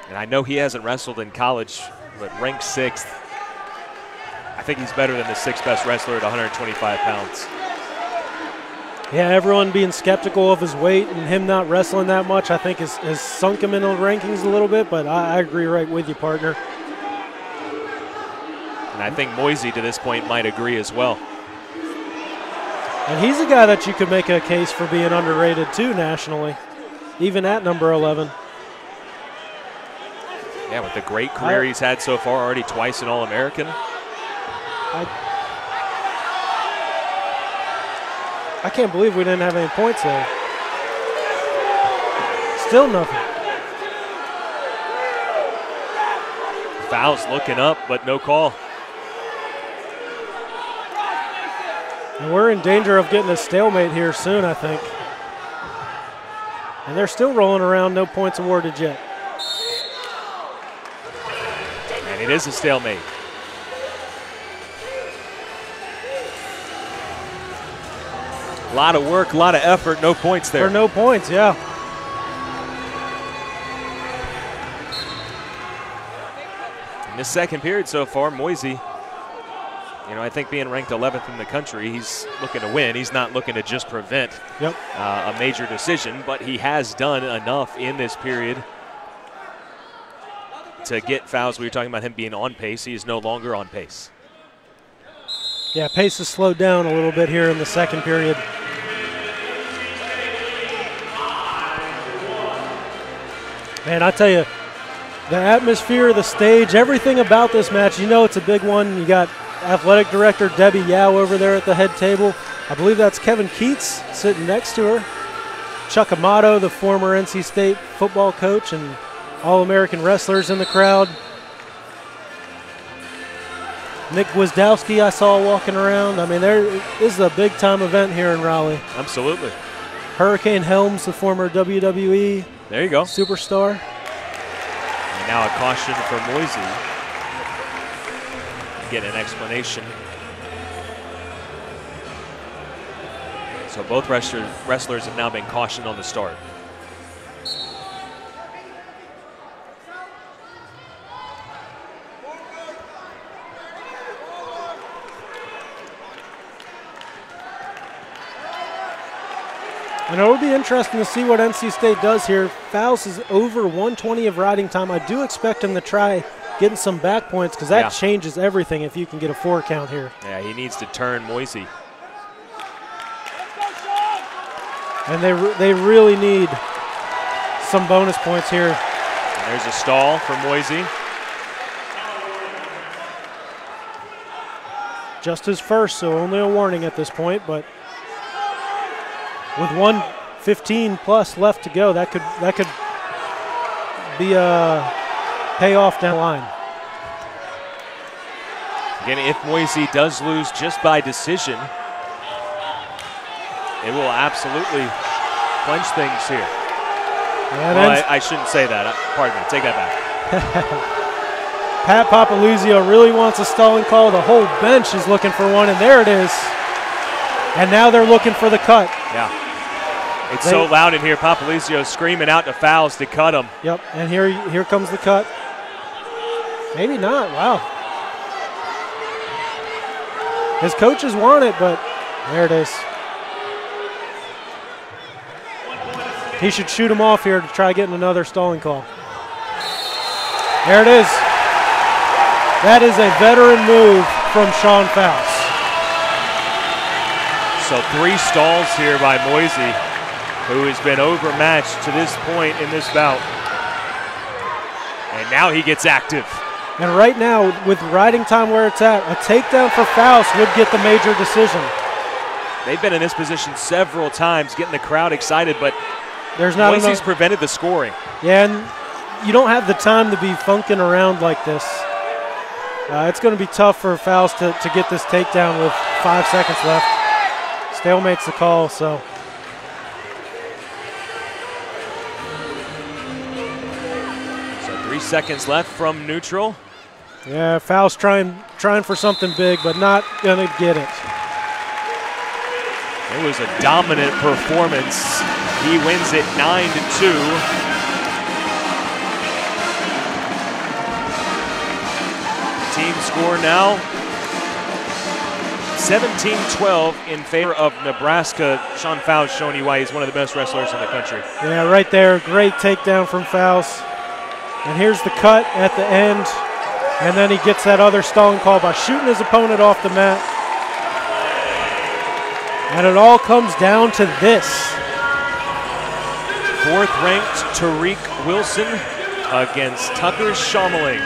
Speaker 1: And I know he hasn't wrestled in college, but ranked 6th. I think he's better than the 6th best wrestler at 125 pounds.
Speaker 2: Yeah, everyone being skeptical of his weight and him not wrestling that much, I think has sunk him in the rankings a little bit, but I agree right with you, partner.
Speaker 1: And I think Moisey to this point might agree as well.
Speaker 2: And he's a guy that you could make a case for being underrated too nationally, even at number 11.
Speaker 1: Yeah, with the great career he's had so far, already twice an All-American.
Speaker 2: I can't believe we didn't have any points there. Still nothing.
Speaker 1: Fouls looking up, but no call.
Speaker 2: And we're in danger of getting a stalemate here soon, I think. And they're still rolling around, no points awarded yet.
Speaker 1: And it is a stalemate. A lot of work, a lot of effort, no points there.
Speaker 2: For no points, yeah.
Speaker 1: In the second period so far, Moisey, I think being ranked 11th in the country, he's looking to win. He's not looking to just prevent a major decision, but he has done enough in this period to get fouls. We were talking about him being on pace. He is no longer on pace.
Speaker 2: Yeah, pace has slowed down a little bit here in the second period. Man, I tell you, the atmosphere, the stage, everything about this match, it's a big one. You got Athletic Director Debbie Yao over there at the head table. I believe that's Kevin Keats sitting next to her. Chuck Amato, the former NC State football coach and All-American wrestlers in the crowd. Nick Gwizdowski I saw walking around. I mean, this is a big-time event here in Raleigh.
Speaker 1: Absolutely.
Speaker 2: Hurricane Helms, the former WWE
Speaker 1: there you go.
Speaker 2: Superstar.
Speaker 1: And now a caution for Moisey. Get an explanation. So both wrestlers have now been cautioned on the start.
Speaker 2: And it will be interesting to see what NC State does here. Fouls is over 120 of riding time. I do expect him to try getting some back points because that changes everything if you can get a 4 count here.
Speaker 1: Yeah, he needs to turn Moisey.
Speaker 2: And they really need some bonus points here.
Speaker 1: And there's a stall for Moisey.
Speaker 2: Just his first, so only a warning at this point, but with 1:15 plus left to go, that could be a payoff down the line.
Speaker 1: Again, if Moisey does lose just by decision, it will absolutely clinch things here. Well, I shouldn't say that. Pardon me. Take that back.
Speaker 2: Pat Papaluzio really wants a stalling call. The whole bench is looking for one, and there it is. And now they're looking for the cut.
Speaker 1: Yeah. It's so loud in here. Papaluzio screaming out to fouls to cut him.
Speaker 2: Yep, and here comes the cut. Maybe not. Wow. His coaches want it, but there it is. He should shoot him off here to try getting another stalling call. There it is. That is a veteran move from Sean Faust.
Speaker 1: So 3 stalls here by Moisey, who has been overmatched to this point in this bout. And now he gets active.
Speaker 2: And right now, with riding time where it's at, a takedown for Faust would get the major decision.
Speaker 1: They've been in this position several times, getting the crowd excited, but
Speaker 2: there's not
Speaker 1: Moisey's prevented the scoring.
Speaker 2: Yeah, and you don't have the time to be funking around like this. It's going to be tough for Faust to get this takedown with 5 seconds left. Stalemate's the call, so.
Speaker 1: So 3 seconds left from neutral.
Speaker 2: Yeah, Faust trying for something big, but not going to get it.
Speaker 1: It was a dominant performance. He wins it 9-2. Team score now 17-12 in favor of Nebraska. Sean Faust showing you why he's one of the best wrestlers in the country.
Speaker 2: Yeah, right there. Great takedown from Faust. And here's the cut at the end. And then he gets that other stalling call by shooting his opponent off the mat. And it all comes down to this.
Speaker 1: 4th-ranked Tariq Wilson against Tucker Schomeling.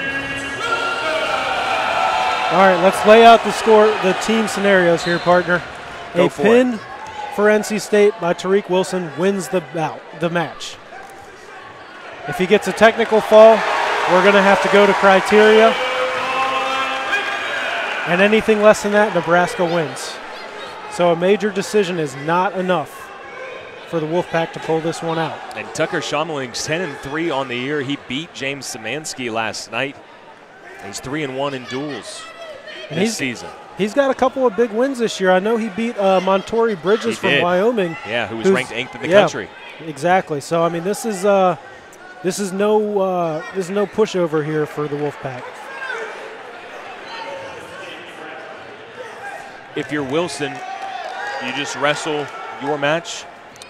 Speaker 2: All right, let's lay out the team scenarios here, partner.
Speaker 1: Go
Speaker 2: a pin for NC State by Tariq Wilson wins the match. If he gets a technical foul, we're going to have to go to criteria. And anything less than that, Nebraska wins. So a major decision is not enough for the Wolfpack to pull this one out.
Speaker 1: And Tucker Schommeling's 10-3 on the year. He beat James Szymanski last night. He's 3-1 in duels this season.
Speaker 2: He's got a couple of big wins this year. I know he beat Montori Bridges from Wyoming.
Speaker 1: Yeah, who was ranked 8th in the country.
Speaker 2: Exactly. So I mean, this is no pushover here for the Wolfpack.
Speaker 1: If you're Wilson, you just wrestle your match.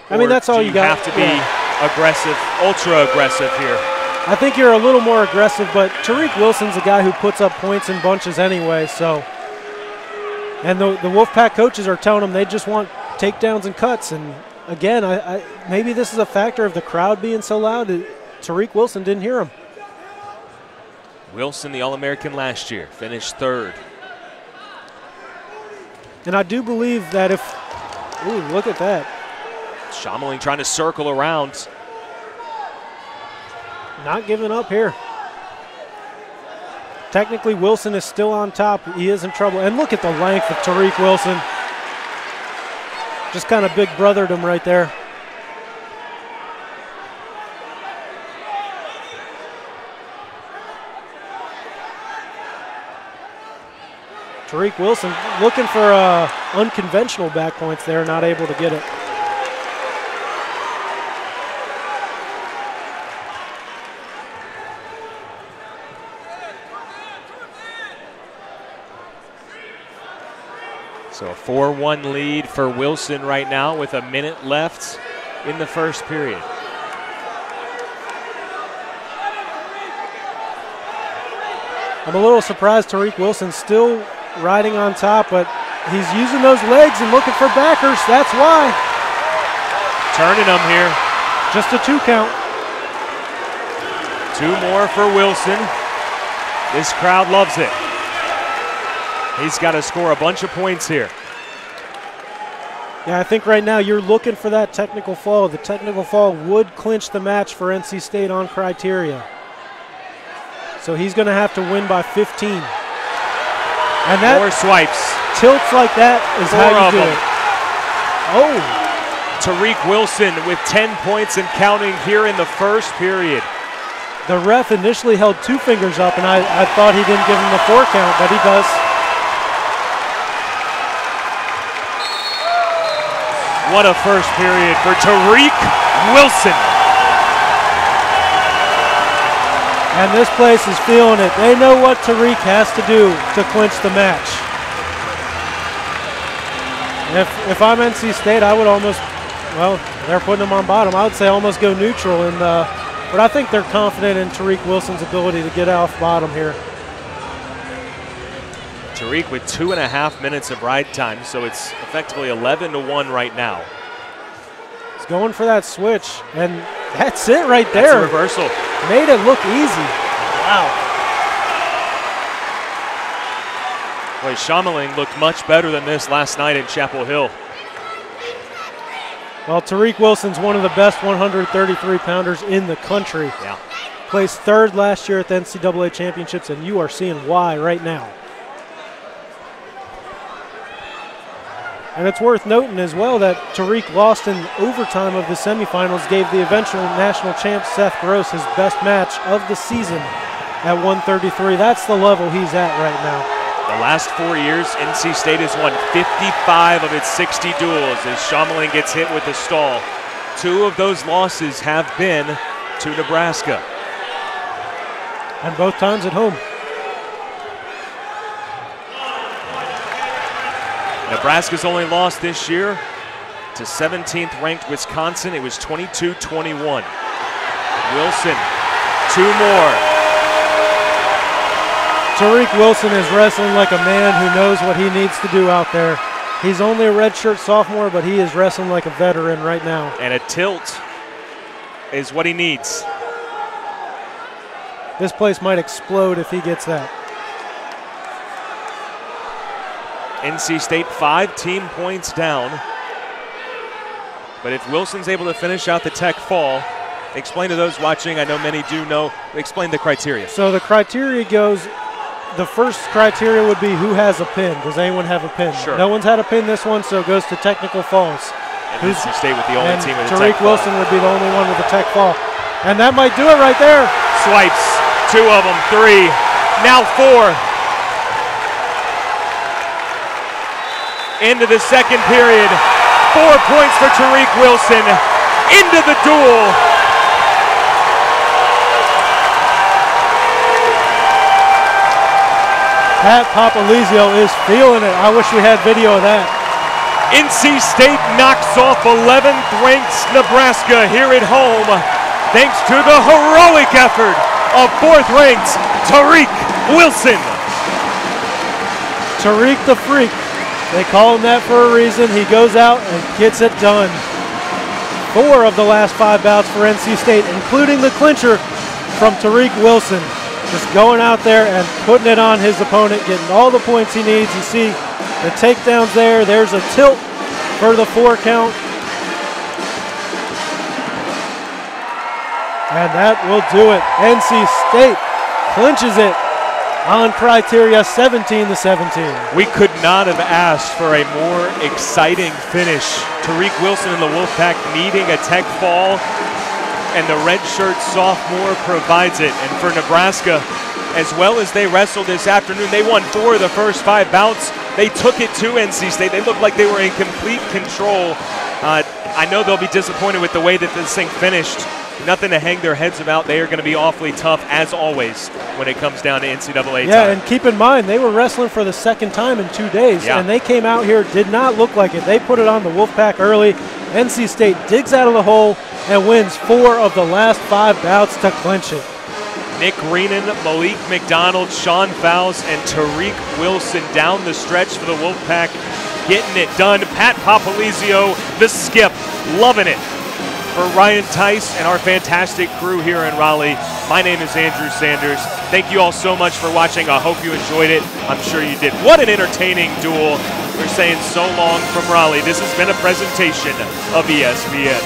Speaker 2: I mean, that's all you got.
Speaker 1: You have to be aggressive, ultra aggressive here.
Speaker 2: I think you're a little more aggressive, but Tariq Wilson's a guy who puts up points in bunches anyway. So, and the Wolfpack coaches are telling him they just want takedowns and cuts. And again, I maybe this is a factor of the crowd being so loud. Tariq Wilson didn't hear him.
Speaker 1: Wilson, the All-American last year, finished 3rd.
Speaker 2: And I do believe that if, ooh, look at that.
Speaker 1: Schommeling trying to circle around.
Speaker 2: Not giving up here. Technically, Wilson is still on top. He is in trouble. And look at the length of Tariq Wilson. Just kind of big brothered him right there. Tariq Wilson looking for unconventional back points there, not able to get it.
Speaker 1: So a 4-1 lead for Wilson right now with a minute left in the first period.
Speaker 2: I'm a little surprised Tariq Wilson's still riding on top, but he's using those legs and looking for backers. That's why.
Speaker 1: Turning them here.
Speaker 2: Just a 2 count.
Speaker 1: 2 more for Wilson. This crowd loves it. He's got to score a bunch of points here.
Speaker 2: Yeah, I think right now you're looking for that technical fall. The technical fall would clinch the match for NC State on criteria. So he's going to have to win by 15. And that
Speaker 1: more swipes.
Speaker 2: Tilts like that is how you do it. Oh.
Speaker 1: Tariq Wilson with 10 points and counting here in the first period.
Speaker 2: The ref initially held 2 fingers up, and I thought he didn't give him the 4 count, but he does.
Speaker 1: What a first period for Tariq Wilson.
Speaker 2: And this place is feeling it. They know what Tariq has to do to clinch the match. If I'm NC State, I would almost, well, they're putting them on bottom. I would say almost go neutral, but I think they're confident in Tariq Wilson's ability to get off bottom here.
Speaker 1: Tariq with 2.5 minutes of ride time, so it's effectively 11-1 right now.
Speaker 2: He's going for that switch, and that's it right there.
Speaker 1: That's a reversal.
Speaker 2: Made it look easy. Wow.
Speaker 1: Boy, Schommeling looked much better than this last night in Chapel Hill.
Speaker 2: Well, Tariq Wilson's one of the best 133-pounders in the country.
Speaker 1: Yeah.
Speaker 2: Placed 3rd last year at the NCAA championships, and you are seeing why right now. And it's worth noting as well that Tariq lost in overtime of the semifinals, gave the eventual national champ Seth Gross his best match of the season at 133. That's the level he's at right now.
Speaker 1: The last 4 years, NC State has won 55 of its 60 duels as Schommeling gets hit with a stall. 2 of those losses have been to Nebraska.
Speaker 2: And both times at home.
Speaker 1: Nebraska's only lost this year to 17th ranked Wisconsin. It was 22-21. Wilson, 2 more.
Speaker 2: Tariq Wilson is wrestling like a man who knows what he needs to do out there. He's only a redshirt sophomore, but he is wrestling like a veteran right now.
Speaker 1: And a tilt is what he needs.
Speaker 2: This place might explode if he gets that.
Speaker 1: NC State 5 team points down. But if Wilson's able to finish out the tech fall, explain to those watching, I know many do know, explain the criteria.
Speaker 2: So the criteria goes, the first criteria would be who has a pin. Does anyone have a pin?
Speaker 1: Sure.
Speaker 2: No one's had a pin this one, so it goes to technical falls.
Speaker 1: And NC State with the only team with a tech
Speaker 2: Tariq
Speaker 1: fall.
Speaker 2: Wilson would be the only one with a tech fall. And that might do it right there.
Speaker 1: Swipes, 2 of them, 3, now 4. Into the second period, 4 points for Tariq Wilson. Into the duel.
Speaker 2: Pat Papalizio is feeling it. I wish we had video of that.
Speaker 1: NC State knocks off 11th ranked Nebraska here at home, thanks to the heroic effort of 4th ranked Tariq Wilson.
Speaker 2: Tariq the Freak. They call him that for a reason. He goes out and gets it done. 4 of the last 5 bouts for NC State, including the clincher from Tariq Wilson. Just going out there and putting it on his opponent, getting all the points he needs. You see the takedowns there. There's a tilt for the 4 count. And that will do it. NC State clinches it on criteria 17-17.
Speaker 1: We could not have asked for a more exciting finish. Tariq Wilson and the Wolfpack needing a tech fall, and the redshirt sophomore provides it. And for Nebraska, as well as they wrestled this afternoon, they won 4 of the first 5 bouts. They took it to NC State. They looked like they were in complete control. I know they'll be disappointed with the way that this thing finished. Nothing to hang their heads about. They are going to be awfully tough, as always, when it comes down to NCAA
Speaker 2: Yeah,
Speaker 1: time.
Speaker 2: and keep in mind, they were wrestling for the second time in 2 days,
Speaker 1: Yeah.
Speaker 2: and they came out here, did not look like it. They put it on the Wolfpack early. NC State digs out of the hole and wins 4 of the last 5 bouts to clinch it.
Speaker 1: Nick Reenan, Malik McDonald, Sean Fowles, and Tariq Wilson down the stretch for the Wolfpack, getting it done. Pat Papalizio, the skip, loving it. For Ryan Tice and our fantastic crew here in Raleigh, my name is Andrew Sanders. Thank you all so much for watching. I hope you enjoyed it. I'm sure you did. What an entertaining duel. We're saying so long from Raleigh. This has been a presentation of ESPN.